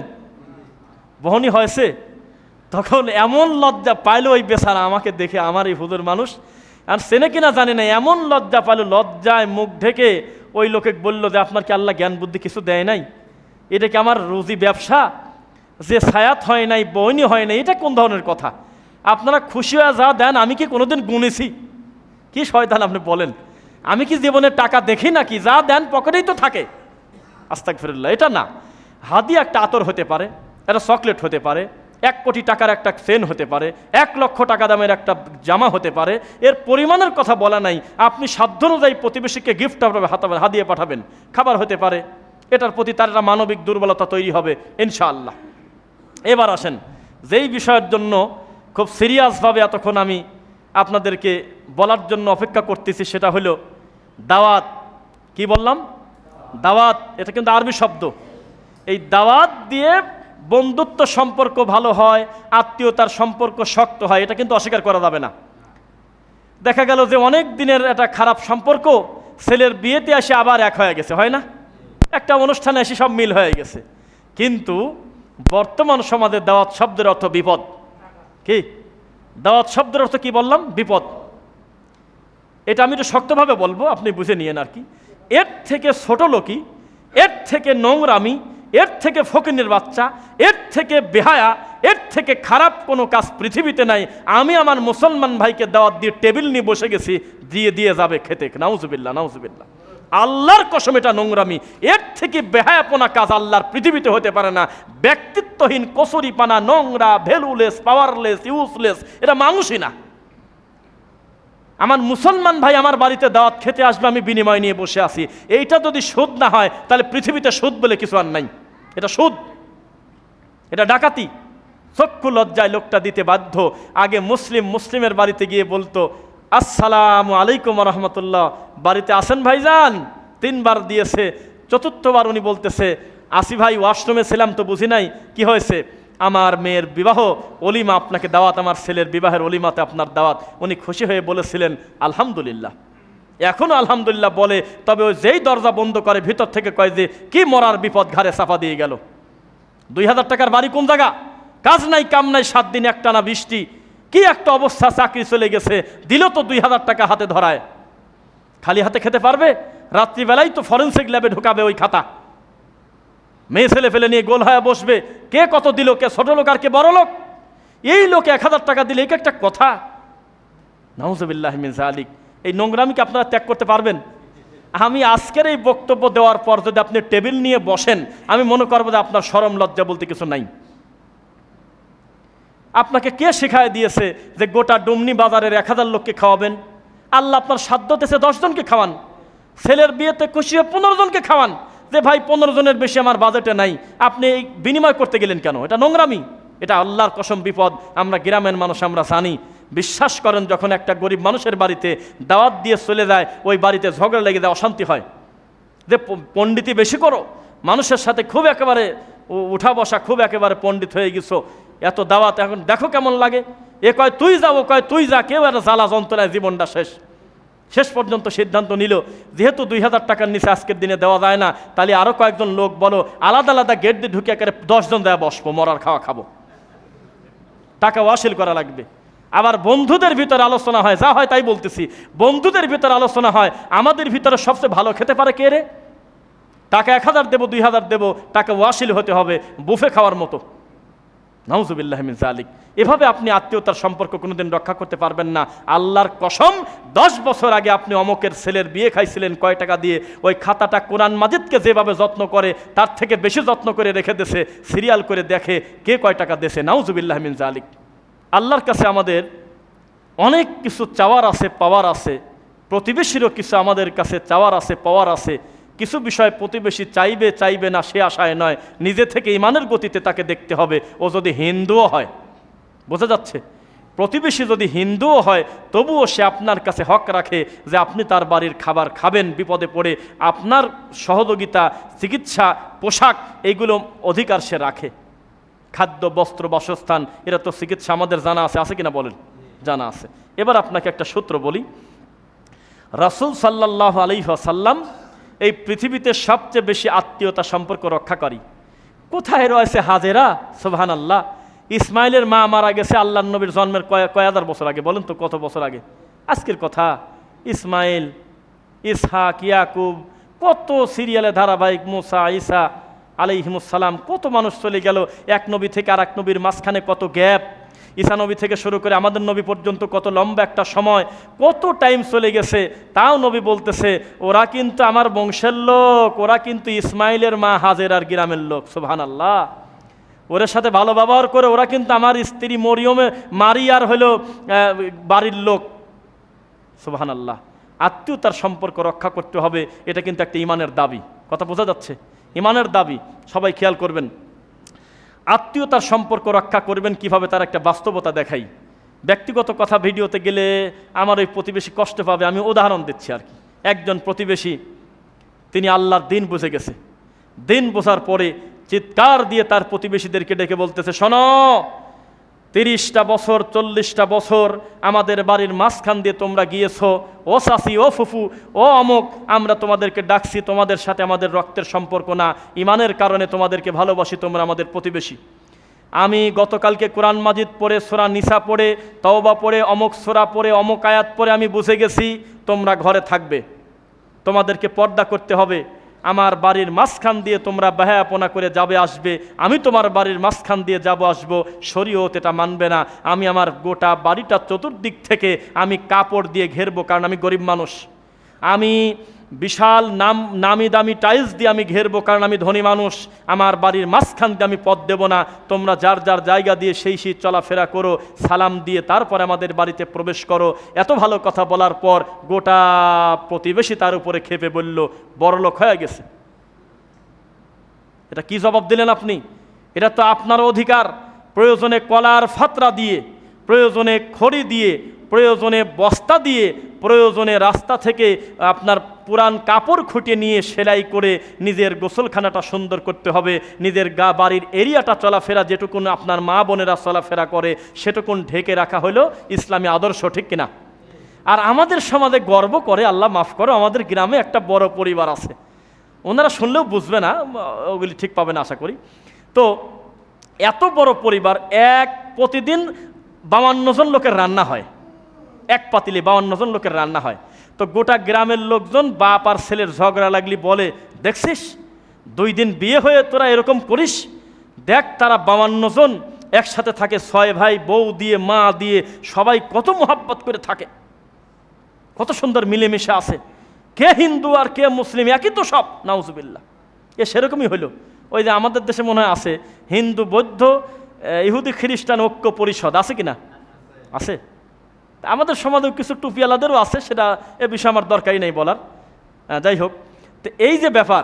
বউনি হয়েছে। তখন এমন লজ্জা পাইল ওই বেচারা আমাকে দেখে, আমার এই হুজুর মানুষ আর চেনে কিনা জানি না, এমন লজ্জা পাইল, লজ্জায় মুখ ঢেকে ওই লোকে বলল যে আপনার কি আল্লাহ জ্ঞান বুদ্ধি কিছু দেয় নাই? এটা কি আমার রুজি ব্যবসা? যে সায়াত হয় নাই, বউনি হয় নাই, এটা কোন ধরনের কথা? আপনারা খুশি হয়ে যা দেন, আমি কি কোনোদিন গুনেছি? কি শয়তান আপনি বলেন? আমি কি জীবনে টাকা দেখি নাকি? যা দেন পকেটেই তো থাকে। আস্তাগফিরুল্লাহ। এটা না, হাদিয়া একটা আতর হতে পারে, একটা চকলেট হতে পারে, 1 কোটি টাকার একটা চেন হতে পারে, 1 লক্ষ টাকা দামের একটা জামা হতে পারে। এর পরিমাণের কথা বলা নাই। আপনি সাধ্য অনুযায়ী প্রতিবেশীকে গিফট হাদিয়ে পাঠাবেন, খাবার হতে পারে। এটার প্রতি তার একটা মানবিক দুর্বলতা তৈরি হবে ইনশাআল্লাহ। এবার আসেন, যেই বিষয়ের জন্য খুব সিরিয়াসভাবে এতক্ষণ আমি আপনাদেরকে বলার জন্য অপেক্ষা করতেছি, সেটা হলো দাওয়াত। কি বললাম? দাওয়াত। এটা কিন্তু আরবি শব্দ। এই দাওয়াত দিয়ে বন্ধুত্ব সম্পর্ক ভালো হয়, আত্মীয়তার সম্পর্ক শক্ত হয়, এটা কিন্তু অস্বীকার করা যাবে না। দেখা গেল যে অনেক দিনের একটা খারাপ সম্পর্ক ছেলের বিয়েতে এসে আবার এক হয়ে গেছে, হয় না? একটা অনুষ্ঠানে এসে সব মিল হয়ে গেছে। কিন্তু বর্তমান সমাজে দাওয়াত শব্দের অর্থ বিপদ। কি দাওয়াত শব্দের অর্থ কি বললাম? বিপদ। এটা আমি একটু শক্তভাবে বলবো, আপনি বুঝে নিয়েন আর কি। এর থেকে ছোট লোকই, এর থেকে নোংরামি, এর থেকে ফকিনের বাচ্চা, এর থেকে বেহায়া, এর থেকে খারাপ কোনো কাজ পৃথিবীতে নাই। আমি আমার মুসলমান ভাইকে দাওয়াত দিয়ে টেবিল নিয়ে বসে গেছি, দিয়ে যাবে খেতে। নাউজুবিল্লাহ, নাউজুবিল্লাহ। আল্লাহর কসম এটা নোংরামি। এর থেকে বেহায়াপনা কাজ আল্লাহর পৃথিবীতে হতে পারে না। ব্যক্তিত্বহীন, কসুরিপানা, নোংরা, ভ্যালুলেস, পাওয়ারলেস, ইউজলেস, এটা মানুষই না। আমার মুসলমান ভাই আমার বাড়িতে দাওয়াত খেতে আসবে, আমি বিনিময় নিয়ে বসে আছি। এইটা যদি সুদ না হয়, তাহলে পৃথিবীতে সুদ বলে কিছু আর নাই। এটা সুদ, এটা ডাকাতি। চক্ষু লজ্জায় লোকটা দিতে বাধ্য। আগে মুসলিমের বাড়িতে গিয়ে বলতো আসসালামু আলাইকুম রহমতুল্লাহ, বাড়িতে আসেন ভাইজান। 3 বার দিয়েছে। 4র্থবার উনি বলতেছে আসি ভাই, ওয়াশরুমে ছিলাম তো বুঝি নাই। কি হয়েছে? আমার মেয়ের বিবাহ, অলিমা, আপনাকে দাওয়াত, আমার ছেলের বিবাহের অলিমাতে আপনার দাওয়াত। উনি খুশি হয়ে বলেছিলেন আলহামদুলিল্লাহ। এখনো আলহামদুলিল্লাহ বলে, তবে ওই যেই দরজা বন্ধ করে ভিতর থেকে কয় যে কি মরার বিপদ ঘাড়ে চাপা দিয়ে গেল। 2000 টাকার বাড়ি কোন জায়গা, কাজ নাই কাম নাই, 7 দিন একটানা বৃষ্টি, কি একটা অবস্থা, চাকরি চলে গেছে, দিল তো 2000 টাকা হাতে ধরায়, খালি হাতে খেতে পারবে? রাত্রিবেলাই তো ফরেন্সিক ল্যাবে ঢুকাবে ওই খাতা, মেয়ে ছেলে ফেলে নিয়ে গোল হয়ে বসবে, কে কত দিল, কে ছোট লোক আর কে বড় লোক, এই লোকে 1000 টাকা দিলে এক একটা কথা। নাউজুবিল্লাহি মিন যালিক। এই নোংরামিকে আপনারা ত্যাগ করতে পারবেন? আমি আজকের এই বক্তব্য দেওয়ার পর যদি আপনি টেবিল নিয়ে বসেন, আমি মনে করবো যে আপনার শরম লজ্জা বলতে কিছু নাই। আপনাকে কে শেখায় দিয়েছে যে গোটা ডুমনি বাজারের 1000 লোককে খাওয়াবেন? আল্লাহ আপনার সাধ্য দেশে 10 জনকে খাওয়ান, ছেলের বিয়েতে খুশি হয়ে 15 জনকে খাওয়ান, যে ভাই 15 জনের বেশি আমার বাজেটে নাই, আপনি এই বিনিময় করতে গেলেন কেন? এটা নোংরামি, এটা আল্লাহর কসম বিপদ। আমরা গ্রামের মানুষ, আমরা জানি। বিশ্বাস করেন, যখন একটা গরিব মানুষের বাড়িতে দাওয়াত দিয়ে চলে যায়, ওই বাড়িতে ঝগড়া লেগে যায়, অশান্তি হয়, যে পণ্ডিতি বেশি করো, মানুষের সাথে খুব একেবারে উঠা বসা, খুব একেবারে পণ্ডিত হয়ে গেছো, এত দাওয়াত, এখন দেখো কেমন লাগে। এ কয় তুই যাবো, কয় তুই যা, কেউ একটা জ্বালা যন্ত্রণায় জীবনটা শেষ পর্যন্ত সিদ্ধান্ত নিল, যেহেতু 2000 টাকার নিচে আজকের দিনে দেওয়া যায় না, তাহলে আরও কয়েকজন লোক বলো, আলাদা আলাদা গেট দিয়ে ঢুকে একেবারে 10 জন দেয়া বসবো, মরার খাওয়া খাবো, টাকা ওয়াসিল করা লাগবে। আবার বন্ধুদের ভিতরে আলোচনা হয়, যা হয় তাই বলতেছি, বন্ধুদের ভিতরে আলোচনা হয়, আমাদের ভিতরে সবচেয়ে ভালো খেতে পারে কে রে? টাকা 1000 দেবো, 2000 দেবো, টাকা ওয়াসিল হতে হবে, বুফে খাওয়ার মতো। নাউজুবিল্লাহি মিন যালিক। এভাবে আপনি আত্মীয়তার সম্পর্ক কোনোদিন রক্ষা করতে পারবেন না। আল্লাহর কসম, 10 বছর আগে আপনি অমকের ছেলের বিয়ে খাইছিলেন কয় টাকা দিয়ে, ওই খাতাটা কোরআন মাজিদকে যেভাবে যত্ন করে তার থেকে বেশি যত্ন করে রেখে দেছে, সিরিয়াল করে দেখে কে কয় টাকা দেছে। নাউজুবিল্লাহি মিন যালিক। আল্লাহর কাছে আমাদের অনেক কিছু চাওয়ার আছে, পাওয়ার আছে, প্রতিবেশীরও কিছু আমাদের কাছে চাওয়ার আছে, পাওয়ার আছে। কিছু বিষয় প্রতিবেশী চাইবে না সে আশায় নয়, নিজে থেকে ইমানের গতিতে তাকে দেখতে হবে। ও যদি হিন্দুও হয়, বোঝা যাচ্ছে, প্রতিবেশী যদি হিন্দুও হয়, তবুও সে আপনার কাছে হক রাখে যে আপনি তার বাড়ির খাবার খাবেন, বিপদে পড়ে আপনার সহযোগিতা, চিকিৎসা, পোশাক, এইগুলো অধিকার সে রাখে। খাদ্য, বস্ত্র, বাসস্থান, এরা তো চিকিৎসা আমাদের জানা আছে কিনা বলেন? জানা আছে। এবার আপনাকে একটা সূত্র বলি। রাসূল সাল্লাল্লাহু আলাইহি ওয়াসাল্লাম এই পৃথিবীতে সবচেয়ে বেশি আত্মীয়তা সম্পর্ক রক্ষাকারী। কোথায় রয়েছে হাজেরা? সুবহানাল্লাহ। ইসমাইলের মা মারা গেছে আল্লাহর নবীর জন্মের কয় হাজার বছর আগে, বলেন তো কত বছর আগে? আজকের কথা। ইসমাইল, ইসহাক, ইয়াকুব, কত সিরিয়ালে ধারাবাহিক, মুসা, ঈসা আলাইহিমুসসালাম, কত মানুষ চলে গেল এক নবী থেকে আর এক নবীর মাঝখানে কত গ্যাপ। ঈসা নবী থেকে শুরু করে আমাদের নবী পর্যন্ত কত লম্বা একটা সময়, কত টাইম চলে গেছে। তাও নবী বলতেছে ওরা কিন্তু আমার বংশের লোক, ওরা কিন্তু ইসমাইলের মা হাজেরার গ্রামের লোক। সুবহানাল্লাহ। ওদের সাথে ভালো ব্যবহার করে, ওরা কিন্তু আমার স্ত্রী মরিয়মে মারিয়ার হলো বাড়ির লোক। সুবহানাল্লাহ। আত্মীয়তার সম্পর্ক রক্ষা করতে হবে, এটা কিন্তু একটা ইমানের দাবি। কথা বোঝা যাচ্ছে? ইমানের দাবি। সবাই খেয়াল করবেন। আত্মীয়তার সম্পর্ক রক্ষা করবেন কিভাবে, তার একটা বাস্তবতা দেখাই। ব্যক্তিগত কথা ভিডিওতে গেলে আমার ওই প্রতিবেশী কষ্ট পাবে, আমি উদাহরণ দিচ্ছি আর কি। একজন প্রতিবেশী, তিনি আল্লাহর দিন বুঝে গেছে। দিন বোঝার পরে চিৎকার দিয়ে তার প্রতিবেশীদেরকে ডেকে বলতেছে, শোনো, 30টা বছর 40টা বছর আমাদের বাড়ির মাঝখান দিয়ে তোমরা গিয়েছো, ও চাচি, ও ফুফু, ও অমুক, আমরা তোমাদেরকে ডাকছি, তোমাদের সাথে আমাদের রক্তের সম্পর্ক না, ইমানের কারণে তোমাদেরকে ভালোবাসি, তোমরা আমাদের প্রতিবেশী। আমি গতকালকে কোরআন মাজিদ পড়ে, সূরা নিসা পড়ে, তওবা পড়ে, অমুক সূরা পড়ে, অমুক আয়াত পড়ে আমি বুঝে গেছি তোমরা ঘরে থাকবে, তোমাদেরকে পর্দা করতে হবে। আমার বাড়ির মাঝখান দিয়ে তোমরা বেহায়াপনা করে যাবে আসবে, আমি তোমার বাড়ির মাঝখান দিয়ে যাব আসবো, শরীয়ত এটা মানবে না। আমি আমার গোটা বাড়িটা চতুর্দিক থেকে আমি কাপড় দিয়ে ঘেরবো, কারণ আমি গরিব মানুষ। আমি বিশাল নামি দামি টাইলস দিয়ে আমি ঘেরবো, কারণ আমি ধনী মানুষ। আমার বাড়ির মাঝখান দিয়ে আমি পথ দেব না। তোমরা যার যার জায়গা দিয়ে সেই চলাফেরা করো, সালাম দিয়ে তারপরে আমাদের বাড়িতে প্রবেশ করো। এত ভালো কথা বলার পর গোটা প্রতিবেশী তার উপরে খেপে বলল, বড়লোক হয়ে গেছে। এটা কি জবাব দিলেন আপনি? এটা তো আপনার অধিকার। প্রয়োজনে কলার ফাতরা দিয়ে, প্রয়োজনে খড়ি দিয়ে, প্রয়োজনে বস্তা দিয়ে, প্রয়োজনে রাস্তা থেকে আপনার পুরান কাপড় খুঁটিয়ে নিয়ে সেলাই করে নিজের গোসলখানাটা সুন্দর করতে হবে। নিজের বাড়ির এরিয়াটা চলাফেরা যেটুকুন আপনার মা বোনেরা চলাফেরা করে সেটুকুন ঢেকে রাখা হলো ইসলামী আদর্শ, ঠিক কিনা? আর আমাদের সমাজে গর্ব করে, আল্লাহ মাফ করো, আমাদের গ্রামে একটা বড় পরিবার আছে, ওনারা শুনলেও বুঝবে না, ওগুলি ঠিক পাবে না আশা করি। তো এত বড় পরিবার, প্রতিদিন 52 জন লোকের রান্না হয়, এক পাতিলে 52 জন লোকের রান্না হয়। তো গোটা গ্রামের লোকজন বাপ আর ছেলের ঝগড়া লাগলি বলে, দেখছিস 2 দিন বিয়ে হয়ে তোরা এরকম করিস, দেখ তারা 52 জন একসাথে থাকে, 6 ভাই, বউ দিয়ে, মা দিয়ে, সবাই কত মোহাব্বত করে থাকে, কত সুন্দর মিলেমিশে আছে, কে হিন্দু আর কে মুসলিম একই তো সব, নাউজুবিল্লাহ। সেরকমই হইল। ওই যে আমাদের দেশে মনে হয় আছে হিন্দু, বৌদ্ধ, ইহুদি, খ্রিস্টান ঐক্য পরিষদ, আছে কিনা? আছে। আমাদের সমাজেও কিছু টুপিওয়ালাদেরও আছে, সেটা এ বিষয়ে আমার দরকারই নেই বলার। যাই হোক, তো এই যে ব্যাপার,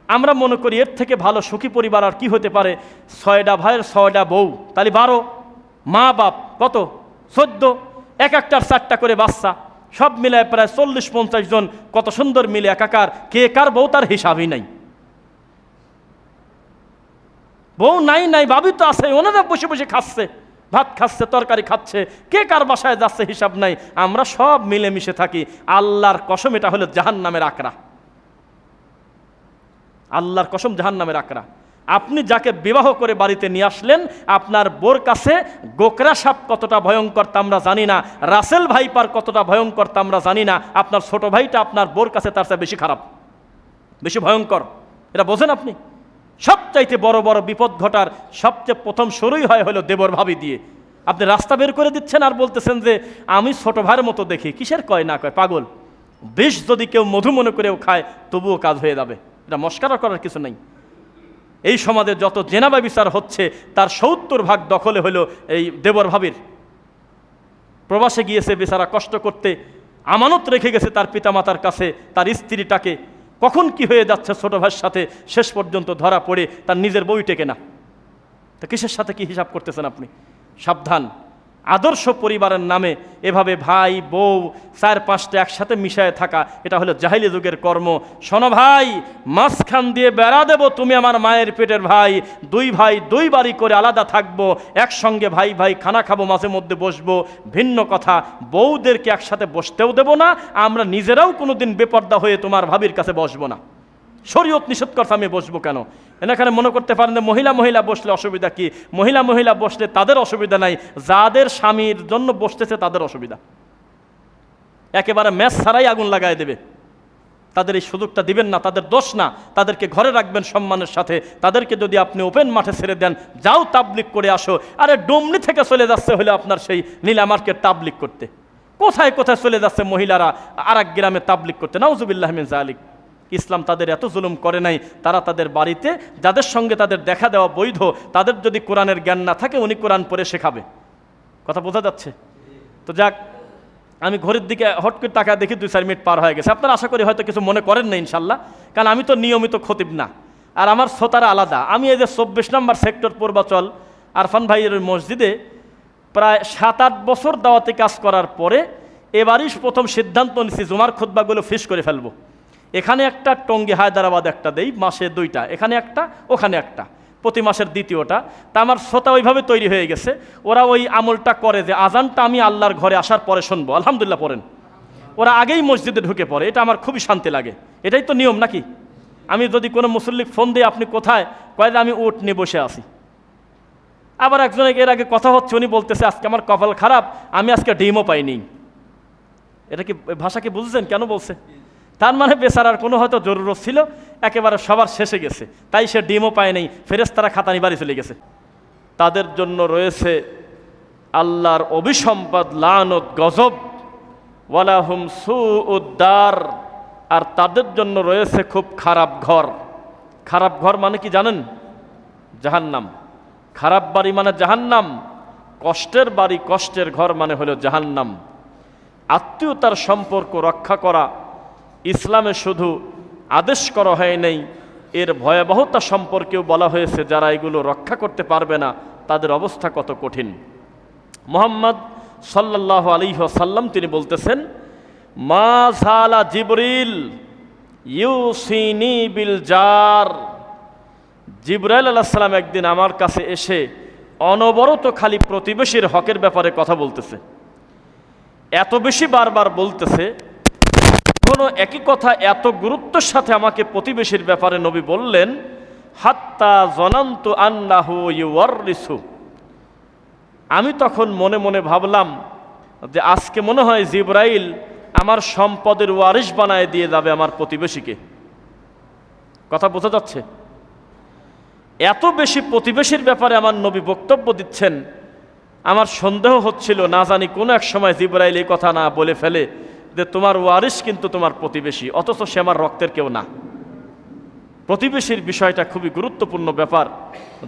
আমরা মনে করি এর থেকে ভালো সুখী পরিবার আর কি হতে পারে? 6টা ভাইয়ের 6টা বউ, তাহলে 12, মা বাপ কত? 14, এক একটার 4টা করে বাচ্চা, সব মিলায় প্রায় 40-50 জন, কত সুন্দর মিলে একাকার। কে কার বউ তার হিসাবই নাই। বউ নাই, ভাবি তো আছে, ওনারা বসে বসে খাচ্ছে, ভাত খাচ্ছে, তরকারি খাচ্ছে, কে কার বাসায় যাচ্ছে হিসাব নাই। আমরা সব মিলেমিশে থাকি। আল্লাহর কসম, এটা হলো জাহান্নামের আকরা। আল্লাহর কসম, জাহান্নামের আকরা। আপনি যাকে বিবাহ করে বাড়িতে নিয়ে আসলেন, আপনার বোর কাছে গোকরা সাপ কতটা ভয়ঙ্কর তা আমরা জানি না, রাসেল ভাইপার কতটা ভয়ঙ্কর তা আমরা জানি না। আপনার ছোট ভাইটা আপনার বোর কাছে তার চেয়ে বেশি খারাপ, বেশি ভয়ঙ্কর, এটা বোঝেন আপনি? সবচাইতে বড় বড় বিপদ ঘটার সবচেয়ে প্রথম শুরুই হলো দেবর ভাবি দিয়ে। আপনি রাস্তা বের করে দিচ্ছেন আর বলতেছেন যে আমি ছোট ভাইয়ের মতো দেখি। কিসের কয় না কয়? পাগল। বিষ যদি কেউ মধু মনে করেও খায় তবুও কাজ হয়ে যাবে, এটা মস্কারা করার কিছু নেই। এই সমাজে যত জেনা ব্যভিচার হচ্ছে তার 70% দখলে হলো এই দেবর ভাবির। প্রবাসে গিয়েছে বেচারা কষ্ট করতে, আমানত রেখে গেছে তার পিতামাতার কাছে তার স্ত্রীটাকে, কখন কি হয়ে যাচ্ছে ছোট ভাইয়ের সাথে, শেষ পর্যন্ত ধরা পড়ে তার নিজের বই টেকে না। তা কিসের সাথে কি হিসাব করতেছেন আপনি? সাবধান। আদর্শ পরিবারের নামে এভাবে ভাই বউ 4-5টা একসাথে মিশায় থাকা, এটা হলো জাহিলি যুগের কর্ম। শোনো ভাই, মাঝখান দিয়ে বেড়া দেব, তুমি আমার মায়ের পেটের ভাই, 2 ভাই 2 বাড়ি করে আলাদা থাকবো, একসঙ্গে ভাই ভাই খানা খাবো, মাঝে মধ্যে বসবো, ভিন্ন কথা। বউদেরকে একসাথে বসতেও দেব না, আমরা নিজেরাও কোনোদিন বেপর্দা হয়ে তোমার ভাবির কাছে বসবো না। শরীয়ত নিষেধ করতে আমি বসবো কেন? এখানে মনে করতে পারেন যে মহিলা বসলে অসুবিধা কি? মহিলা বসলে তাদের অসুবিধা নাই, যাদের স্বামীর জন্য বসতেছে তাদের অসুবিধা। একেবারে ম্যাচ ছাড়াই আগুন লাগাই দেবে, তাদের এই সুযোগটা দিবেন না। তাদের দোষ না, তাদেরকে ঘরে রাখবেন সম্মানের সাথে। তাদেরকে যদি আপনি ওপেন মাঠে ছেড়ে দেন, যাও তাবলিগ করে আসো, আরে ডুমনি থেকে চলে যাচ্ছে হলে আপনার সেই নীলা মার্কেট তাবলিগ করতে, কোথায় কোথায় চলে যাচ্ছে মহিলারা আর এক গ্রামে তাবলিগ করতে। নাউজুবিল্লাহ মিন যালিক। ইসলাম তাদের এত জুলুম করে নাই। তারা তাদের বাড়িতে যাদের সঙ্গে তাদের দেখা দেওয়া বৈধ, তাদের যদি কোরআনের জ্ঞান না থাকে, উনি কোরআন পড়ে শেখাবে। কথা বোঝা যাচ্ছে তো? যাক, আমি ঘড়ির দিকে হট করে টাকা দেখি 2-4 মিনিট পার হয়ে গেছে। আপনারা আশা করি হয়তো কিছু মনে করেন না ইনশাল্লাহ, কারণ আমি তো নিয়মিত খতিব না, আর আমার শ্রোতারা আলাদা। আমি এই যে 24 নম্বর সেক্টর পূর্বাচল আরফান ভাইয়ের মসজিদে প্রায় 7-8 বছর দাওয়াতি কাজ করার পরে এবারই প্রথম সিদ্ধান্ত নিচ্ছি জুমার খুতবাগুলো ফিস করে ফেলবো। এখানে একটা, টঙ্গী হায়দ্রাবাদ একটা দেই, মাসে 2টা, এখানে একটা ওখানে একটা, প্রতি মাসের 2টা। তা আমার শ্রোতা ওইভাবে তৈরি হয়ে গেছে, ওরা ওই আমলটা করে যে আজানটা আমি আল্লাহর ঘরে আসার পরে শুনবো, আলহামদুলিল্লাহ পড়েন। ওরা আগেই মসজিদে ঢুকে পড়ে, এটা আমার খুবই শান্তি লাগে। এটাই তো নিয়ম নাকি? আমি যদি কোনো মুসল্লিক ফোন দিই, আপনি কোথায়, কয় যে আমি উঠ নিয়ে বসে আছি। আবার একজনের এর আগে কথা হচ্ছে, উনি বলতেছে আজকে আমার কপাল খারাপ, আমি আজকে ডিমও পাইনি। এটা কি ভাষা কি বুঝছেন কেন বলছে? তার মানে বেচারার কোনো হয়তো জরুরত ছিল, একেবারে সবার শেষে গেছে, তাই সে ডিমও পায় নেই, ফেরেশতারা খাতানি বাড়ি চলে গেছে। তাদের জন্য রয়েছে আল্লাহর অভিসম্পদ, লানত, গজব, ওয়ালাহুম সুউদ্দার, আর তাদের জন্য রয়েছে খুব খারাপ ঘর। খারাপ ঘর মানে কি জানেন? জাহান্নাম। খারাপ বাড়ি মানে জাহান্নাম, কষ্টের বাড়ি, কষ্টের ঘর মানে হলো জাহান্নাম। আত্মীয়তার সম্পর্ক রক্ষা করা ইসলামে শুধু আদেশ করা হয় নাই, এর ভয়াবহতা সম্পর্কেও বলা হয়েছে। যারা এগুলো রক্ষা করতে পারবে না তাদের অবস্থা কত কঠিন। মুহাম্মদ সাল্লাল্লাহু আলাইহি ওয়াসাল্লাম তিনি বলতেছেন, মা যালা জিবরিল ইউসিনি বিল জার। জিবরাইল আলাইহিস সালাম একদিন আমার কাছে এসে অনবরত খালি প্রতিবেশীর হকের ব্যাপারে কথা বলতেছে। এত বেশি বারবার বলতেছে, কোনো একই কথা এত গুরুত্বের সাথে আমাকে প্রতিবেশীর ব্যাপারে নবী বললেন, হাত্তা জনান্তু আন্নাহু ইউওয়ারিসু। আমি তখন মনে মনে ভাবলাম যে আজকে মনে হয় জিবরাইল আমার সম্পদের ওয়ারিশ বানায় দিয়ে যাবে আমার প্রতিবেশীকে। কথা বোঝা যাচ্ছে? এত বেশি প্রতিবেশীর ব্যাপারে আমার নবী বক্তব্য দিচ্ছেন, আমার সন্দেহ হচ্ছিল না জানি কোনো এক সময় জিবরাইল এই কথা না বলে ফেলে যে তোমার ওয়ারিশ কিন্তু তোমার প্রতিবেশী, অথচ সে আমার রক্তের কেউ না। প্রতিবেশীর বিষয়টা খুবই গুরুত্বপূর্ণ ব্যাপার,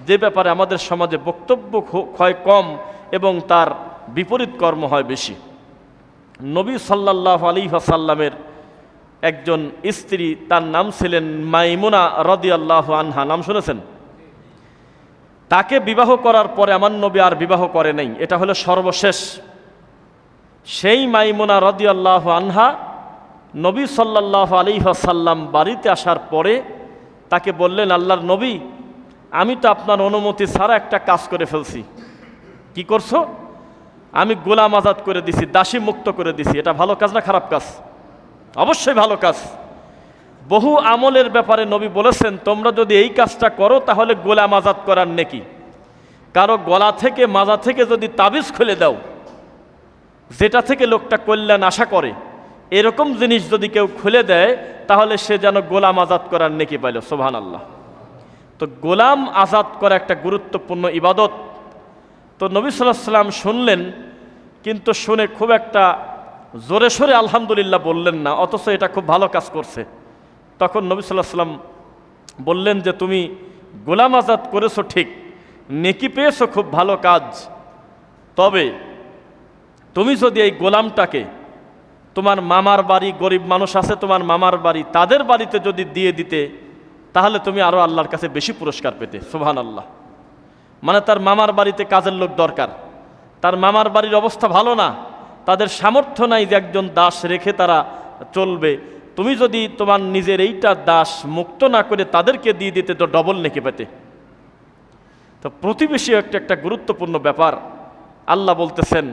যে ব্যাপারে আমাদের সমাজে বক্তব্য হয় কম এবং তার বিপরীত কর্ম হয় বেশি। নবী সাল্লাল্লাহু আলাইহি ওয়াসাল্লামের একজন স্ত্রী, তার নাম ছিলেন মাইমুনা রাদিয়াল্লাহু আনহা, নাম শুনেছেন? তাকে বিবাহ করার পরে আমার নবী আর বিবাহ করে নাই, এটা হলো সর্বশেষ। সেই মাইমুনা রাদিয়াল্লাহু আনহা নবী সাল্লাল্লাহু আলাইহি ওয়াসাল্লাম বাড়িতে আসার পরে তাকে বললেন, আল্লাহর নবী, আমি তো আপনার অনুমতি ছাড়া একটা কাজ করে ফেলছি। কি করছো? আমি গোলাম আজাদ করে দিছি, দাসী মুক্ত করে দিছি। এটা ভালো কাজ না খারাপ কাজ? অবশ্যই ভালো কাজ। বহু আমলের ব্যাপারে নবী বলেছেন, তোমরা যদি এই কাজটা করো তাহলে গোলাম আজাদ করার নেকি। কারো গলা থেকে মাজা থেকে যদি তাবিজ খুলে দাও, যেটা থেকে লোকটা কল্যাণ আশা করে, এরকম জিনিস যদি কেউ খুলে দেয় তাহলে সে যেন গোলাম আজাদ করার নেকি পাইল। সুবহানাল্লাহ। তো গোলাম আজাদ করা একটা গুরুত্বপূর্ণ ইবাদত। তো নবী সাল্লাল্লাহু আলাইহি ওয়াসাল্লাম শুনলেন, কিন্তু শুনে খুব একটা জোরে সোরে আলহামদুলিল্লাহ বললেন না, অথচ এটা খুব ভালো কাজ করছে। তখন নবী সাল্লাল্লাহু আলাইহি ওয়াসাল্লাম বললেন যে তুমি গোলাম আজাদ করেছো ঠিক, নেকি পেয়েছো, খুব ভালো কাজ। তবে তুমি যদি এই গোলামটাকে তোমার মামার বাড়ি, গরিব মানুষ আছে তোমার মামার বাড়ি, তাদের বাড়িতে যদি দিয়ে দিতে তাহলে তুমি আরও আল্লাহর কাছে বেশি পুরস্কার পেতে। সুবহানাল্লাহ। মানে তার মামার বাড়িতে কাজের লোক দরকার, তার মামার বাড়ির অবস্থা ভালো না, তাদের সামর্থ্য নাই যে একজন দাস রেখে তারা চলবে। তুমি যদি তোমার নিজের এইটা দাস মুক্ত না করে তাদেরকে দিয়ে দিতে তো ডবল নেকি পেতে। তো প্রতিবেশী একটা গুরুত্বপূর্ণ ব্যাপার। আল্লাহ বলতেছেন,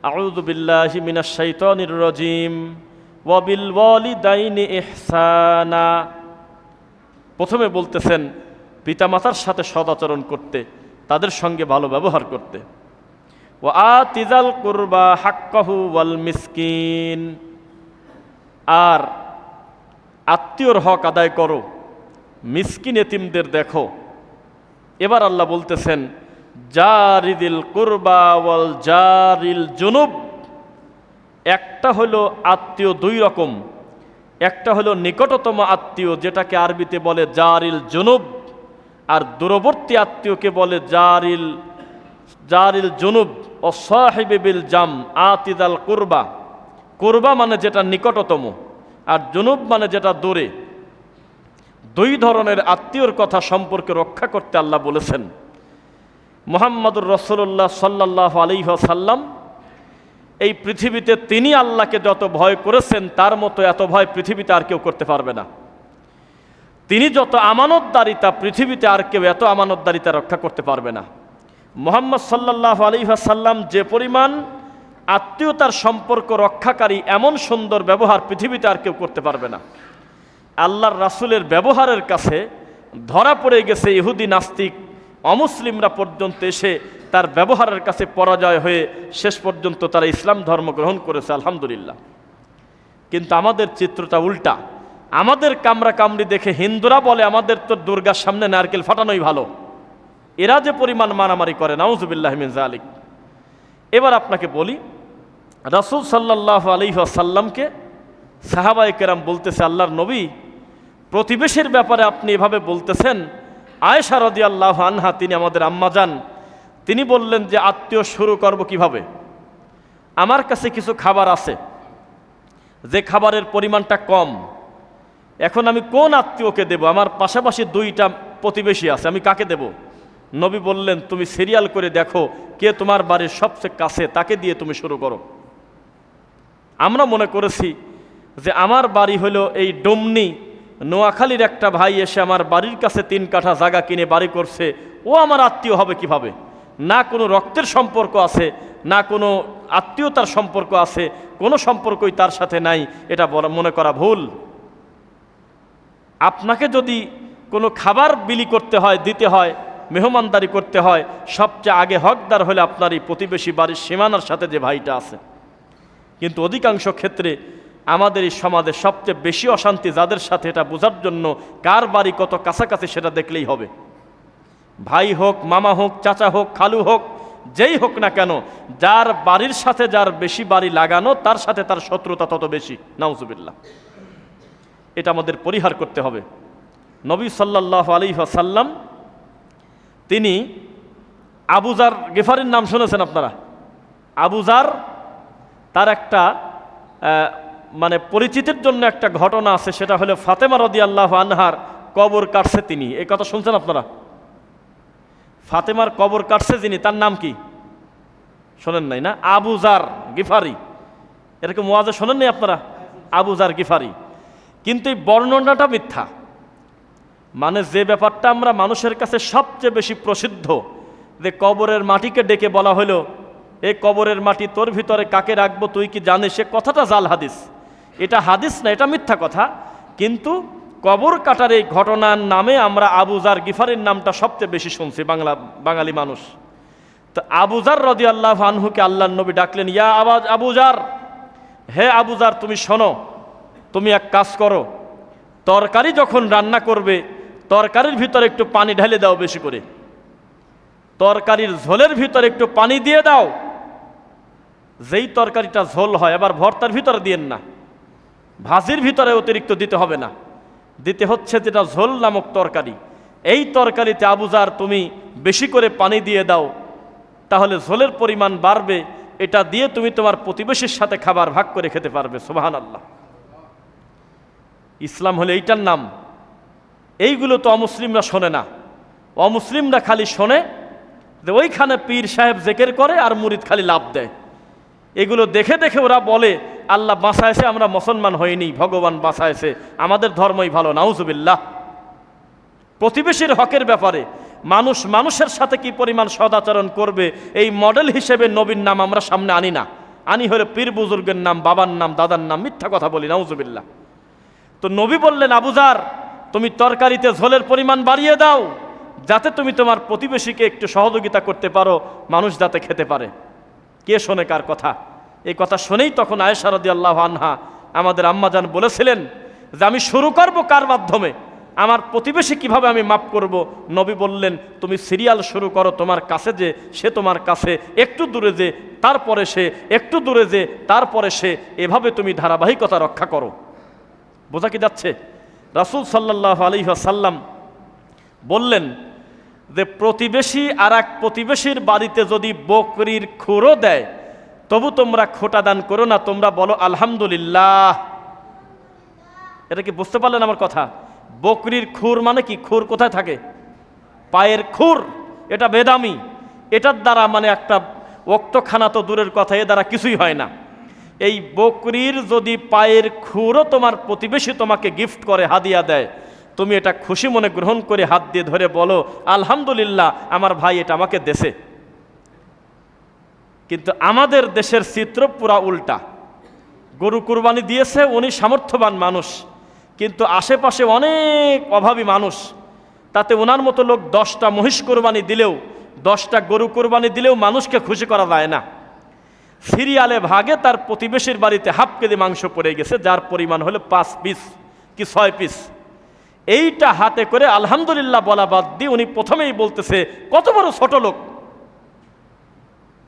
আউযু বিল্লাহি মিনাশ শাইতানির রাজিম ওয়া বিল ওয়ালিদাইনি ইহসানা। প্রথমে বলতেছেন পিতামাতার সাথে সদাচরণ করতে, তাদের সঙ্গে ভালো ব্যবহার করতে। ওয়া আতিযাল কুরবা হাক্কাহু ওয়াল মিসকিন, আর আত্মীয়র হক আদায় করো, মিসকিন এতিমদের দেখো। এবার আল্লাহ বলতেছেন জারিদিল কুরবা ওয়াল জারিল জুনুব। একটা হলো আত্মীয় দুই রকম, একটা হলো নিকটতম আত্মীয় যেটাকে আরবিতে বলে জারিল জুনুব, আর দূরবর্তী আত্মীয়কে বলে জারিল জুনুব ও সাহিবি বিল জাম আতিদাল কুরবা। কুরবা মানে যেটা নিকটতম, আর জুনুব মানে যেটা দূরে। দুই ধরনের আত্মীয়র কথা সম্পর্কে রক্ষা করতে আল্লাহ বলেছেন। মুহাম্মদুর রাসূলুল্লাহ সাল্লাল্লাহু আলাইহি ওয়াসাল্লাম এই পৃথিবীতে তিনি আল্লাহকে যত ভয় করেছেন তার মতো এত ভয় পৃথিবীতে আর কেউ করতে পারবে না। তিনি যত আমানতদারিতা, পৃথিবীতে আর কেউ এত আমানতদারিতা রক্ষা করতে পারবে না। মুহাম্মদ সাল্লাল্লাহু আলাইহি ওয়াসাল্লাম যে পরিমাণ আত্মীয়তার সম্পর্ক রক্ষাকারী, এমন সুন্দর ব্যবহার পৃথিবীতে আর কেউ করতে পারবে না। আল্লাহর রাসূলের ব্যবহারের কাছে ধরা পড়ে গেছে ইহুদি, নাস্তিক, অমুসলিমরা পর্যন্ত এসে তার ব্যবহারের কাছে পরাজয় হয়ে শেষ পর্যন্ত তারা ইসলাম ধর্ম গ্রহণ করেছে, আলহামদুলিল্লাহ। কিন্তু আমাদের চিত্রটা উল্টা। আমাদের কামড়া কামড়ি দেখে হিন্দুরা বলে আমাদের তো দুর্গার সামনে নারকেল ফাটানোই ভালো। এরা যে পরিমাণ মারামারি করে, নাউযুবিল্লাহি মিন যালিক। এবার আপনাকে বলি, রাসূল সাল্লাল্লাহু আলাইহি ওয়াসাল্লামকে সাহাবায়ে কেরাম বলতেছে, আল্লাহর নবী, প্রতিবেশীর ব্যাপারে আপনি এভাবে বলতেছেন। আয়েশা রাদিয়াল্লাহু আনহা, তিনি আমাদের আম্মাজান, তিনি বললেন যে আত্মীয় শুরু করব কিভাবে? আমার কাছে কিছু খাবার আছে, যে খাবারের পরিমাণটা কম। এখন আমি কোন আত্মীয়কে দেব? আমার পাশাপাশি দুইটা প্রতিবেশী আছে, আমি কাকে দেব? নবী বললেন, তুমি সিরিয়াল করে দেখো কে তোমার বাড়ির সবচেয়ে কাছে, তাকে দিয়ে তুমি শুরু করো। আমরা মনে করেছি যে আমার বাড়ি হলো এই ডুমনি, নোয়াখালীর একটা ভাই এসে আমার বাড়ির কাছে 3 কাঠা জায়গা কিনে বাড়ি করছে, ও আমার আত্মীয় হবে কিভাবে? না কোনো রক্তের সম্পর্ক আছে, না কোনো আত্মীয়তার সম্পর্ক আছে, কোনো সম্পর্কই তার সাথে নাই, এটা মনে করা ভুল। আপনাকে যদি কোনো খাবার বিলি করতে হয়, দিতে হয়, মেহমানদারি করতে হয়, সবচেয়ে আগে হকদার হলে আপনার এই প্রতিবেশী বাড়ির সীমানার সাথে যে ভাইটা আছে। কিন্তু অধিকাংশ ক্ষেত্রে আমাদের এই সমাজে সবচেয়ে বেশি অশান্তি যাদের সাথে, এটা বোঝার জন্য কার বাড়ি কত কাছাকাছি সেটা দেখলেই হবে। ভাই হোক, মামা হোক, চাচা হোক, খালু হোক, যেই হোক না কেন, যার বাড়ির সাথে যার বেশি বাড়ি লাগানো তার সাথে তার শত্রুতা তত বেশি। নাউজুবিল্লাহ। এটা আমাদের পরিহার করতে হবে। নবী সাল্লাল্লাহু আলাইহি ওয়াসাল্লাম তিনি আবু যার গিফারির নাম শুনেছেন আপনারা? আবু যার, তার একটা মানে পরিচিতির জন্য একটা ঘটনা আছে, সেটা হলো ফাতেমা রাদিয়াল্লাহু আনহার কবর কাটছে তিনি। এই কথা শুনছেন আপনারা? ফাতেমার কবর কাটছে যিনি, তার নাম কি শোনেন নাই না? আবু যার গিফারি। এরকম ওয়াজে শোনেন নাই আপনারা? আবু যার গিফারি। কিন্তু এই বর্ণনাটা মিথ্যা। মানে যে ব্যাপারটা আমরা মানুষের কাছে সবচেয়ে বেশি প্রসিদ্ধ, যে কবরের মাটিকে ডেকে বলা হলো, এই কবরের মাটি তোর ভিতরে কাকে রাখবো তুই কি জানিস, সে কথাটা জাল হাদিস। এটা হাদিস না, এটা মিথ্যা কথা। কিন্তু কবর কাটার এই ঘটনার নামে আমরা আবু যার গিফারির নামটা সবচেয়ে বেশি শুনছি বাঙালি মানুষ। তো আবু যার রাদিয়াল্লাহু আনহুকে আল্লাহর নবী ডাকলেন, ইয়া আবু যার, হে আবু যার, তুমি শোনো, তুমি এক কাজ করো, তরকারি যখন রান্না করবে তরকারির ভিতরে একটু পানি ঢেলে দাও, বেশি করে তরকারির ঝোলের ভিতরে একটু পানি দিয়ে দাও। যেই তরকারিটা ঝোল হয়, আবার ভর্তার ভিতরে দিয়েন না, ভাজির ভিতরে অতিরিক্ত দিতে হবে না, দিতে হচ্ছে যেটা ঝোল নামক তরকারি। এই তরকারিতে আবু যার তুমি বেশি করে পানি দিয়ে দাও, তাহলে ঝোলের পরিমাণ বাড়বে, এটা দিয়ে তুমি তোমার প্রতিবেশীর সাথে খাবার ভাগ করে খেতে পারবে। সুবহানাল্লাহ। ইসলাম হলে এইটার নাম। এইগুলো তো অমুসলিমরা শোনে না। অমুসলিমরা খালি শোনে যে ওইখানে পীর সাহেব জেকের করে আর মুরিদ খালি লাভ দেয়। এগুলো দেখে দেখে ওরা বলে আল্লাহ বাঁচাইছে, আমরা মুসলমান হইনি, ভগবান বাঁচাইছে, আমাদের ধর্মই ভালো। নাউজুবিল্লাহ। প্রতিবেশীর হকের ব্যাপারে মানুষ মানুষের সাথে কি পরিমাণ সদাচরণ করবে, এই মডেল হিসেবে নবীর নাম আমরা সামনে আনি না। আনি হলে পীর বুজুর্গের নাম, বাবার নাম, দাদার নাম, মিথ্যা কথা বলি। নাউজুবিল্লাহ। তো নবী বললেন, আবু যার, তুমি তরকারিতে ঝোলের পরিমাণ বাড়িয়ে দাও, যাতে তুমি তোমার প্রতিবেশীকে একটু সহযোগিতা করতে পারো, মানুষ যাতে খেতে পারে। কে শোনে কার কথা? এই কথা শুনেই তখন আয়েশা রাদিয়াল্লাহু আনহা, আমাদের আম্মাজান, বলেছিলেন যে আমি শুরু করব কার মাধ্যমে, আমার প্রতিবেশী কিভাবে আমি মাফ করব। নবী বললেন, তুমি সিরিয়াল শুরু করো, তোমার কাছে যে সে, তোমার কাছে একটু দূরে যে, তারপরে সে, একটু দূরে যে, তারপরে সে, এভাবে তুমি ধারাবাহিকতা রক্ষা করো। বোঝা কি যাচ্ছে? রাসূল সাল্লাল্লাহু আলাইহি ওয়াসাল্লাম বললেন যে প্রতিবেশী আর এক প্রতিবেশীর বাড়িতে যদি বকরির খুরও দেয়, তবু তোমরা খোটা দান করো না, তোমরা বলো আলহামদুলিল্লাহ। এটা কি বুঝতে পারলেন আমার কথা? বকরির খুর মানে কি? খুর কোথায় থাকে? পায়ের খুর। এটা বেদামি। এটার দ্বারা মানে একটা ওক্তখানা তো দূরের কথা, এ দ্বারা কিছুই হয় না। এই বকরির যদি পায়ের খুরও তোমার প্রতিবেশী তোমাকে গিফট করে, হাদিয়া দেয়, তুমি এটা খুশি মনে গ্রহণ করে হাত দিয়ে ধরে বলো আলহামদুলিল্লাহ, আমার ভাই এটা আমাকে দেশে। কিন্তু আমাদের দেশের চিত্র পুরা উল্টা। গরু কুরবানি দিয়েছে, উনি সামর্থ্যবান মানুষ, কিন্তু আশেপাশে অনেক অভাবী মানুষ। তাতে ওনার মতো লোক 10টা মহিষ কোরবানি দিলেও, 10টা গরু কোরবানি দিলেও মানুষকে খুশি করা যায় না। সিরিয়ালে ভাগে তার প্রতিবেশীর বাড়িতে হাফ কেজি মাংস পড়ে গেছে, যার পরিমাণ হলো 5 পিস কি 6 পিস। এইটা হাতে করে আলহামদুলিল্লাহ বলা বাদ দিয়ে উনি প্রথমেই বলতেছে, কত বড় ছোট লোক,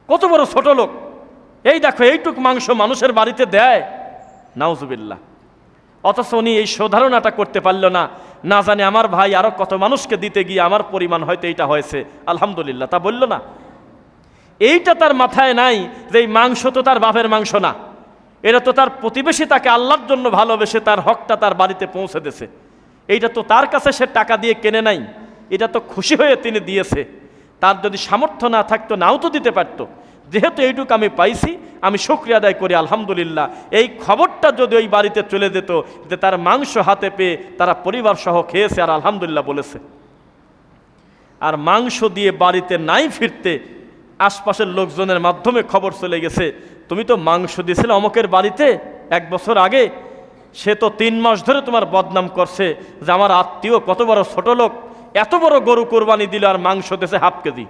কত বড় ছোট লোক, এই দেখো এইটুক মাংস মানুষের বাড়িতে দেয়। নাউজুবিল্লাহ। অথচ উনি এই সাধারণাটা করতে পারল না, না জানে আমার ভাই আরো কত মানুষকে দিতে গিয়ে আমার পরিমাণ হয়তো এইটা হয়েছে, আলহামদুলিল্লাহ, তা বলল না। এইটা তার মাথায় নাই যে এই মাংস তো তার বাপের মাংস না, এটা তো তার প্রতিবেশী তাকে আল্লাহর জন্য ভালোবেসে তার হকটা তার বাড়িতে পৌঁছে দিয়েছে। এইটা তো তার কাছে সে টাকা দিয়ে কেনে নাই, এটা তো খুশি হয়ে তিনি দিয়েছে। তার যদি সামর্থ্য না থাকতো, নাও তো দিতে পারত। যেহেতু এইটুকু আমি পাইছি, আমি শুকরিয়া আদায় করি আলহামদুলিল্লাহ। এই খবরটা যদি ওই বাড়িতে চলে যেত যে তার মাংস হাতে পেয়ে তারা পরিবার সহ খেয়েছে আর আলহামদুলিল্লাহ বলেছে, আর মাংস দিয়ে বাড়িতে নাই ফিরতে আশপাশের লোকজনের মাধ্যমে খবর চলে গেছে, তুমি তো মাংস দিয়েছিলে অমকের বাড়িতে 1 বছর আগে, সে তো 3 মাস ধরে তোমার বদনাম করছে যে আমার আত্মীয় কত বড় ছোট লোক, এত বড় গরু কোরবানি দিল আর মাংস দিয়েছে ½ কেজি।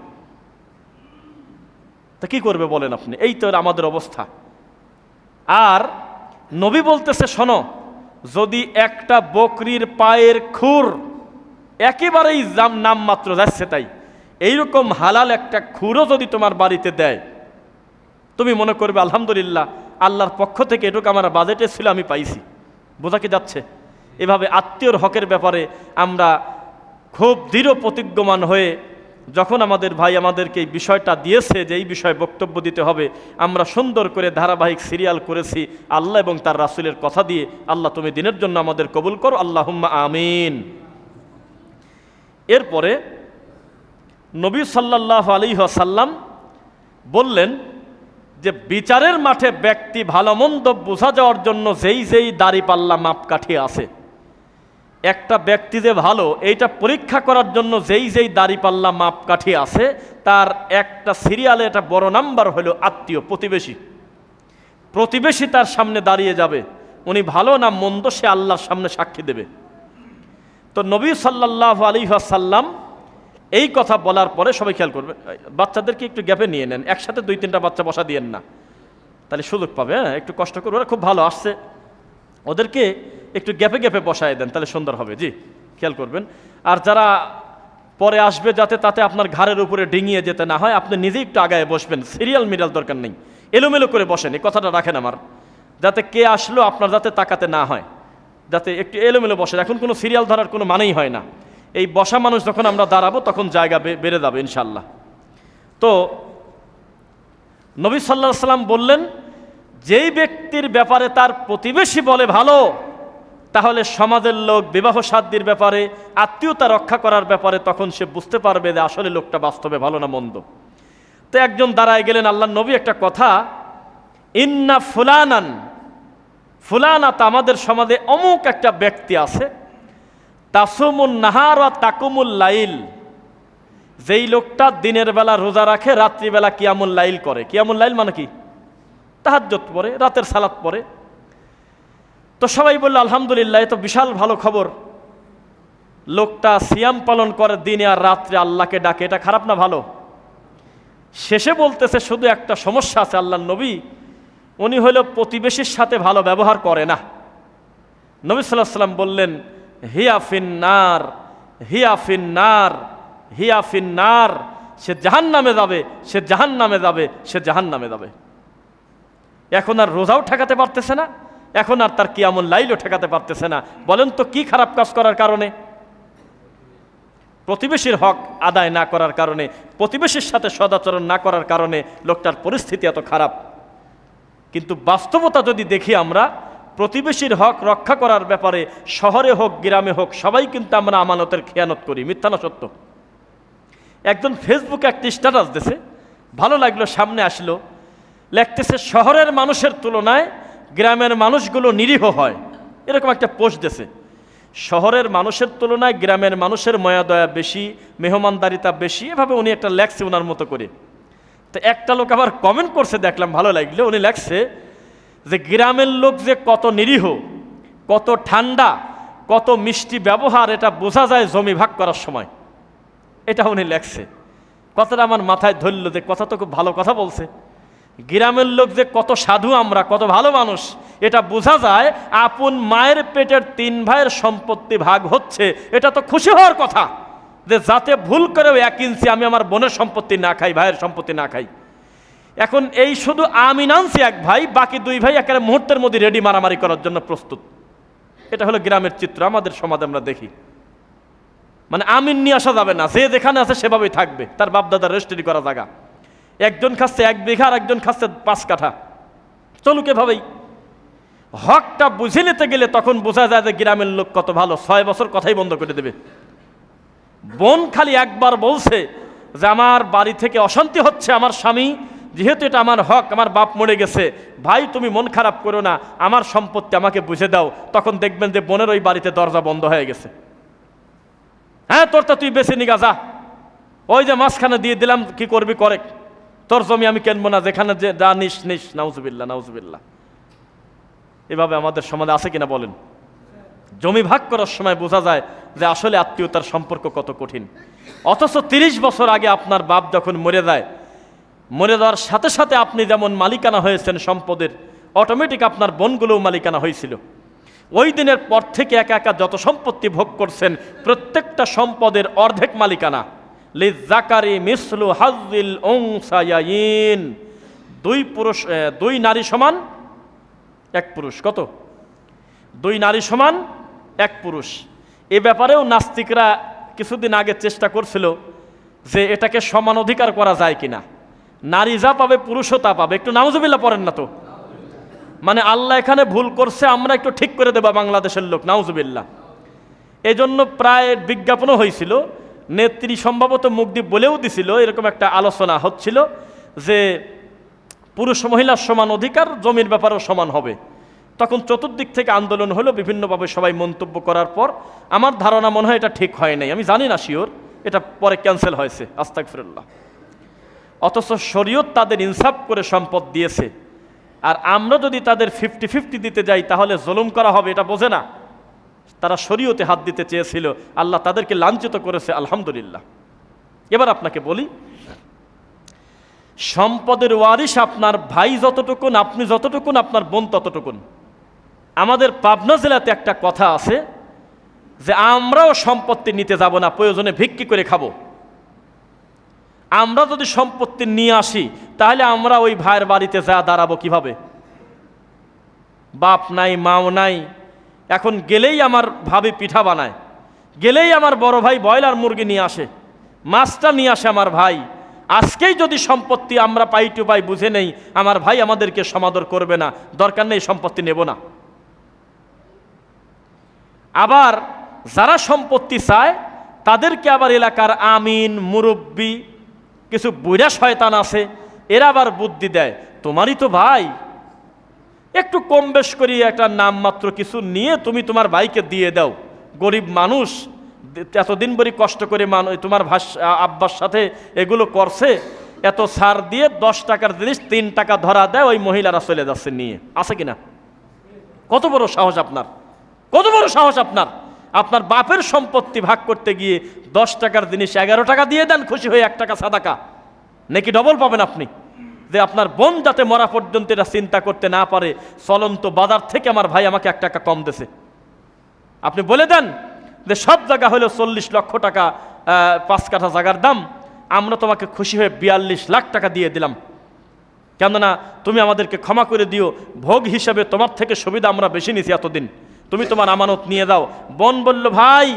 তা কি করবে বলেন আপনি? এই তো আমাদের অবস্থা। আর নবী বলতেছে, শোনো, যদি একটা বকরির পায়ের খুর একেবারেই নাম মাত্র যাচ্ছে তাই, এইরকম হালাল একটা খুরও যদি তোমার বাড়িতে দেয়, তুমি মনে করবে আলহামদুলিল্লাহ, আল্লাহর পক্ষ থেকে এটুকু আমার বাজেটে ছিল, আমি পাইছি। বোঝা কি যাচ্ছে? এভাবে আত্মীয়র হকের ব্যাপারে আমরা খুব দৃঢ় প্রতিজ্ঞমান হয়ে, যখন আমাদের ভাই আমাদেরকে এই বিষয়টা দিয়েছে যে এই বিষয়ে বক্তব্য দিতে হবে, আমরা সুন্দর করে ধারাবাহিক সিরিয়াল করেছি আল্লাহ এবং তার রাসূলের কথা দিয়ে। আল্লাহ তুমি দিনের জন্য আমাদের কবুল করো, আল্লাহুম্মা আমিন। এরপরে নবী সাল্লাল্লাহু আলাইহি ওয়াসাল্লাম বললেন যে বিচারের মাঠে ব্যক্তি ভালো মন্দ বোঝা যাওয়ার জন্য যেই দাড়িপাল্লা মাপকাঠি আছে, একটা ব্যক্তি যে ভালো এইটা পরীক্ষা করার জন্য যেই দাড়িপাল্লা মাপকাঠি আছে, তার একটা সিরিয়ালে এটা বড় নাম্বার হলো আত্মীয়, প্রতিবেশী। প্রতিবেশী তার সামনে দাঁড়িয়ে যাবে, উনি ভালো না মন্দ সে আল্লাহর সামনে সাক্ষী দেবে। তো নবী সাল্লাল্লাহু আলাইহি ওয়াসাল্লাম এই কথা বলার পরে, সবাই খেয়াল করবে, বাচ্চাদেরকে একটু গ্যাপে নিয়ে নেন, একসাথে 2-3টা বাচ্চা বসা দিয়েন না, তাহলে সুযোগ পাবে। হ্যাঁ, একটু কষ্ট করে, ওরা খুব ভালো আসছে, ওদেরকে একটু গ্যাপে গ্যাপে বসায় দেন, তাহলে সুন্দর হবে। জি, খেয়াল করবেন। আর যারা পরে আসবে, যাতে তাতে আপনার ঘাড়ের উপরে ডিঙিয়ে যেতে না হয়, আপনি নিজেই একটু আগায় বসবেন, সিরিয়াল মিরিয়াল দরকার নেই, এলোমেলো করে বসেন, এই কথাটা রাখেন আমার, যাতে কে আসলো আপনার যাতে তাকাতে না হয়, যাতে একটু এলোমেলো বসেন। এখন কোনো সিরিয়াল ধরার কোনো মানেই হয় না, এই বসা মানুষ যখন আমরা দাঁড়াবো তখন জায়গা বেড়ে যাবে ইনশাল্লাহ। তো নবী সাল্লাল্লাহু আলাইহি ওয়াসাল্লাম বললেন, যেই ব্যক্তির ব্যাপারে তার প্রতিবেশী বলে ভালো, তাহলে সমাজের লোক বিবাহ শাদীর ব্যাপারে, আত্মীয়তা রক্ষা করার ব্যাপারে তখন সে বুঝতে পারবে যে আসলে লোকটা বাস্তবে ভালো না মন্দ। তো একজন দাঁড়ায় গেলেন, আল্লাহর নবী একটা কথা, ইন্না ফুলানান, ফুলানাত, আমাদের সমাজে অমুক একটা ব্যক্তি আছে, তাসুমুন নাহার ওয়া তাকুমুল লাইল, যেই লোকটা দিনের বেলা রোজা রাখে, রাত্রিবেলা কিয়ামুল লাইল করে। কিয়ামুল লাইল মানে কি? তাহাজ্জুদ পড়ে, রাতের সালাত পড়ে। তো সবাই বলল আলহামদুলিল্লাহ, এ তো বিশাল ভালো খবর, লোকটা সিয়াম পালন করে দিনে আর রাত্রে আল্লাহকে ডাকে, এটা খারাপ না ভালো? শেষে বলতেছে শুধু একটা সমস্যা আছে আল্লাহর নবী, উনি হলো প্রতিবেশীর সাথে ভালো ব্যবহার করে না। নবী সাল্লাল্লাহু আলাইহি ওয়াসাল্লাম বললেন, হিয়া ফিন্নার, হিয়া ফিন্নার, হিয়া ফিন্নার, সে জাহান্নামে যাবে, সে জাহান্নামে যাবে, সে জাহান্নামে যাবে। এখন আর রোজাও ঠেকাতে পারতেছে না, এখন আর তার কিয়ামুল লাইলও ঠেকাতে পারতেছে না। বলেন তো কি খারাপ কাজ করার কারণে? প্রতিবেশীর হক আদায় না করার কারণে, প্রতিবেশীর সাথে সদাচরণ না করার কারণে লোকটার পরিস্থিতি এত খারাপ। কিন্তু বাস্তবতা যদি দেখি আমরা, প্রতিবেশীর হক রক্ষা করার ব্যাপারে শহরে হোক গ্রামে হোক সবাই কিন্তু আমরা আমানতের খেয়ানত করি, মিথ্যা না সত্য? একজন ফেসবুকে একটি স্ট্যাটাস দিয়েছে, ভালো লাগলো, সামনে আসলো, লিখতেছে শহরের মানুষের তুলনায় গ্রামের মানুষগুলো নিরীহ হয়, এরকম একটা পোস্ট দিয়েছে। শহরের মানুষের তুলনায় গ্রামের মানুষের মায়া দয়া বেশি, মেহমানদারিতা বেশি, এভাবে উনি একটা লেখছে ওনার মতো করে। তো একটা লোক আবার কমেন্ট করছে, দেখলাম ভালো লাগলো, উনি লেখছে যে গ্রামের লোক যে কত নিরীহ, কত ঠান্ডা, কত মিষ্টি ব্যবহার, এটা বোঝা যায় জমি ভাগ করার সময়। এটা উনি লেখছে। কথাটা আমার মাথায় ধরল যে কথা তো খুব ভালো কথা বলছে। গ্রামের লোক যে কত সাধু, আমরা কত ভালো মানুষ, এটা বোঝা যায় আপন মায়ের পেটের 3 ভাইয়ের সম্পত্তি ভাগ হচ্ছে, এটা তো খুশি হওয়ার কথা, যে যাতে ভুল করেও 1 ইঞ্চি আমি আমার বোনের সম্পত্তি না খাই, ভাইয়ের সম্পত্তি না খাই। এখন এই শুধু আমি নানছি 1 ভাই, বাকি 2 ভাই একেবারে মুহূর্তের মধ্যে রেডি মারামারি করার জন্য প্রস্তুত। এটা হলো গ্রামের চিত্র, আমাদের সমাজে আমরা দেখি। মানে আমিন নিয়ে আসা যাবে না, যে যেখানে আছে সেভাবেই থাকবে, তার বাপদাদার রেজিস্ট্রি করা জায়গা। একজন খাচ্ছে 1 বিঘা আর একজন খাচ্ছে 5 কাঠা, চলুক এভাবেই। হকটা বুঝে নিতে গেলে তখন বোঝা যায় যে গ্রামের লোক কত ভালো, 6 বছর কথাই বন্ধ করে দেবে। বোন খালি একবার বলছে যে আমার বাড়ি থেকে অশান্তি হচ্ছে, আমার স্বামী, যেহেতু এটা আমার হক, আমার বাপ মরে গেছে, ভাই তুমি মন খারাপ করো না, আমার সম্পত্তি আমাকে বুঝে দাও। তখন দেখবেন যে বোনের ওই বাড়িতে দরজা বন্ধ হয়ে গেছে। হ্যাঁ তোরটা তুই বেছে নিগা যা, ওই যে মাঝখানে দিয়ে দিলাম, কি করবি করে, তোর জমি আমি কিনবো না, যেখানে যে যা নিস নিস। নাউজুবিল্লাহ, নাউজুবিল্লাহ। এভাবে আমাদের সমাজে আছে কিনা বলেন? জমি ভাগ করার সময় বোঝা যায় যে আসলে আত্মীয়তার সম্পর্ক কত কঠিন। অথচ 30 বছর আগে আপনার বাপ যখন মরে যায়, মরে যাওয়ার সাথে সাথে আপনি যেমন মালিকানা হয়েছেন সম্পদের, অটোমেটিক আপনার বোনগুলোও মালিকানা হয়েছিল। ওই দিনের পর থেকে একা একা যত সম্পত্তি ভোগ করছেন, প্রত্যেকটা সম্পদের অর্ধেক মালিকানা। লিযাকারি মিসলু হাজ্জিল উনসায়াইন, দুই নারী সমান এক পুরুষ। কত? 2 নারী সমান 1 পুরুষ। এ ব্যাপারেও নাস্তিকরা কিছুদিন আগে চেষ্টা করছিল যে এটাকে সমান অধিকার করা যায় কিনা, নারী যা পাবে পুরুষও তা পাবে। একটু নাউজুবিল্লাহ পড়েন না তো? মানে আল্লাহ এখানে ভুল করছে, আমরা একটু ঠিক করে দেবা বাংলাদেশের লোক। নাউজুবিল্লাহ। এই জন্য প্রায় বিজ্ঞাপনও হয়েছিল, নেত্রী সম্ভবত মুগ্ধি বলেও দিছিল, এরকম একটা আলোচনা হচ্ছিল যে পুরুষ মহিলার সমান অধিকার, জমির ব্যাপারেও সমান হবে। তখন চতুর্দিক থেকে আন্দোলন হলো, বিভিন্নভাবে সবাই মন্তব্য করার পর আমার ধারণা মনে হয় এটা ঠিক হয় নাই, আমি জানি না শিওর, এটা পরে ক্যান্সেল হয়েছে, আস্তাগফিরুল্লাহ। অথচ শরীয়ত তাদের ইনসাফ করে সম্পদ দিয়েছে, আর আমরা যদি তাদের 50-50 দিতে যাই তাহলে জুলুম করা হবে, এটা বোঝে না। তারা শরীয়তে হাত দিতে চেয়েছিল, আল্লাহ তাদেরকে লাঞ্ছিত করেছে, আলহামদুলিল্লাহ। এবার আপনাকে বলি, সম্পদের ওয়ারিশ আপনার ভাই যতটুকুন, আপনি যতটুকুন, আপনার বোন ততটুকুন। আমাদের পাবনা জেলাতে একটা কথা আছে যে আমরাও সম্পত্তি নিতে যাব না, প্রয়োজনে ভিক্ষি করে খাবো। আমরা যদি সম্পত্তি নিয়ে আসি তাহলে আমরা ওই ভাইয়ের বাড়িতে যা দাঁড়াবো কিভাবে? বাপ নাই, মাও নাই। এখন গেলেই আমার ভাবি পিঠা বানায়, গেলেই আমার বড় ভাই ব্রয়লার মুরগি নিয়ে আসে, মাছটা নিয়ে আসে আমার ভাই। আজকেই যদি সম্পত্তি আমরা পাই টু পাই বুঝে নেই, আমার ভাই আমাদেরকে সমাদর করবে না, দরকার নেই, সম্পত্তি নেব না। আবার যারা সম্পত্তি চায় তাদেরকে আবার এলাকার আমিন, মুরব্বী, কিছু বুড়া শয়তান আছে, এরা আবার বুদ্ধি দেয়, তোমারই তো ভাই, একটু কম বেশ করি একটা নামমাত্র কিছু নিয়ে তুমি তোমার ভাইকে দিয়ে দাও, গরিব মানুষ, এতদিন বড়ি কষ্ট করে তোমার আব্বার সাথে এগুলো করছে, এত ছাড় দিয়ে 10 টাকার জিনিস 3 টাকা ধরা দেয়, ওই মহিলারা চলে যাচ্ছে নিয়ে। আছে কিনা? কত বড় সাহস আপনার, কত বড় সাহস আপনার! আপনার বাপের সম্পত্তি ভাগ করতে গিয়ে 10 টাকার জিনিস 11 টাকা দিয়ে দেন, খুশি হয়ে 1 টাকা সাদাকা, নাকি ডবল পাবেন আপনি। যে আপনার বোন যাতে মরা পর্যন্ত এটা চিন্তা করতে না পারে, চলন্ত বাজার থেকে আমার ভাই আমাকে 1 টাকা কম দেছে। আপনি বলে দেন যে সব জায়গা হলো 40 লক্ষ টাকা 5 কাঠা জায়গার দাম, আমরা তোমাকে খুশি হয়ে 42 লাখ টাকা দিয়ে দিলাম, কেননা তুমি আমাদেরকে ক্ষমা করে দিও, ভোগ হিসাবে তোমার থেকে সুবিধা আমরা বেশি নিছি এতদিন, তুমি তোমার আমানত নিয়ে দাও। বোন বলল, ভাই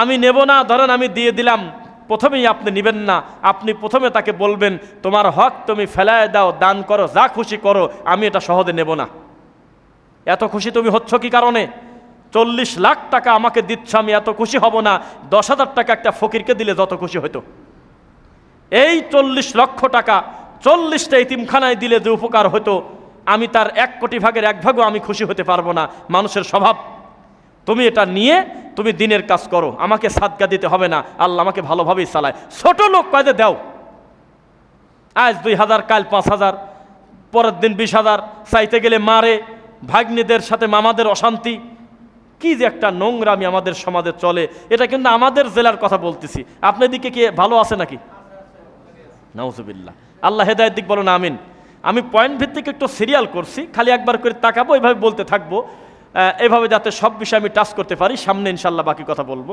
আমি নেব না, ধরেন আমি দিয়ে দিলাম। প্রথমেই আপনি নেবেন না, আপনি প্রথমে তাকে বলবেন তোমার হক তুমি ফেলায় দাও, দান করো, যা খুশি করো, আমি এটা সহজে নেব না। এত খুশি তুমি হচ্ছ কি কারণে? 40 লাখ টাকা আমাকে দিচ্ছ, আমি এত খুশি হব না 10,000 টাকা একটা ফকিরকে দিলে যত খুশি হতো। এই 40 লক্ষ টাকা 40টা ইতিমখানায় দিলে যে উপকার হতো, আমি তার 1 কোটি ভাগের 1 ভাগও আমি খুশি হতে পারবো না। মানুষের স্বভাব। তুমি এটা নিয়ে তুমি দিনের কাজ করো, আমাকে সাদকা দিতে হবে না, আল্লাহ আমাকে ভালোভাবেই চালায়। ছোট লোক কয়দে দাও, আজ 2000, কাল 5000, পরের দিন 20,000, চাইতে গেলে মারে, ভাগ্নিদের সাথে মামাদের অশান্তি, কি যে একটা নোংরামি আমাদের সমাজে চলে। এটা কিন্তু আমাদের জেলার কথা বলতেছি, আপনার দিকে কি ভালো আছে নাকি? নাউজুবিল্লাহ, আল্লাহ হেদায়েত দিক, বলো না আমিন। আমি পয়েন্ট ভিত্তিক একটু সিরিয়াল করছি, খালি একবার করে তাকাবো, এইভাবে বলতে থাকবো, এভাবে যাতে সব বিষয় আমি টাচ করতে পারি। সামনে ইনশাল্লাহ বাকি কথা বলবো।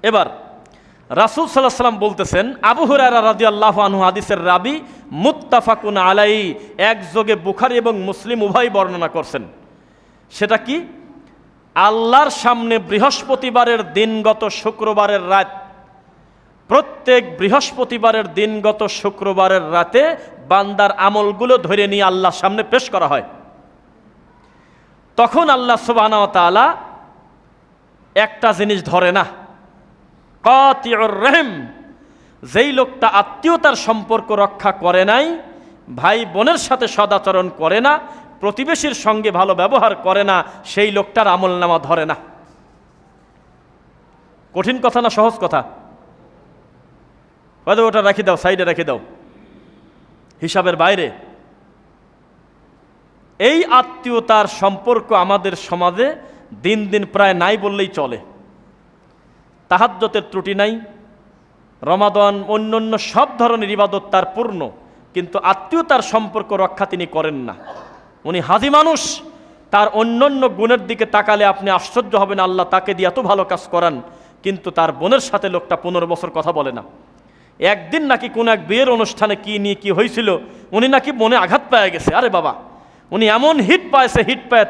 এবার রাসূল সাল্লাল্লাহু আলাইহি ওয়াসাল্লাম বলতেছেন, আবু হুরায়রা রাদিয়াল্লাহু আনহু হাদিসের রাবি, মুত্তাফাকুন আলাইহি, একযোগে বুখারী এবং মুসলিম উভয় বর্ণনা করছেন। সেটা কি? আল্লাহর সামনে বৃহস্পতিবারের দিনগত শুক্রবারের রাত, প্রত্যেক বৃহস্পতিবারের দিনগত শুক্রবারের রাতে বান্দার আমলগুলো ধরে নিয়ে আল্লাহর সামনে পেশ করা হয়। তখন আল্লাহ সুবহানাহু ওয়া তাআলা একটা জিনিস ধরে না, কাতিউর রহিম, যেই লোকটা আত্মীয়তার সম্পর্ক রক্ষা করে নাই, ভাই বোনের সাথে সদাচরণ করে না, প্রতিবেশীর সঙ্গে ভালো ব্যবহার করে না, সেই লোকটার আমলনামা ধরে না। কঠিন কথা না সহজ কথা? হয়তো ওটা রেখে দাও, সাইডে রেখে দাও, হিসাবের বাইরে। এই আত্মীয়তার সম্পর্ক আমাদের সমাজে দিন দিন প্রায় নাই বললেই চলে। তাহাজ্জুদের ত্রুটি নাই, রমাদান অন্যান্য সব ধরনের ইবাদত তার পূর্ণ, কিন্তু আত্মীয়তার সম্পর্ক রক্ষা তিনি করেন না। উনি হাজি মানুষ, তার অন্যান্য গুণের দিকে তাকালে আপনি আশ্চর্য হবেন, আল্লাহ তাকে দিয়ে এত ভালো কাজ করান, কিন্তু তার বোনের সাথে লোকটা 15 বছর কথা বলে না। একদিন নাকি কোন এক বিয়ের অনুষ্ঠানে কি নিয়ে কি হয়েছিল, উনি নাকি মনে আঘাত পেয়ে গেছে। আরে বাবা, উনি এমন হিট পায়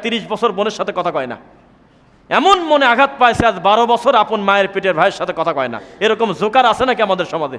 30 বছর বোনের সাথে কথা কয় না, এমন মনে আঘাত পাইছে আজ 12 বছর আপন মায়ের পেটের ভাইয়ের সাথে কথা কয় না। এরকম জোকার আছে নাকি আমাদের সমাজে?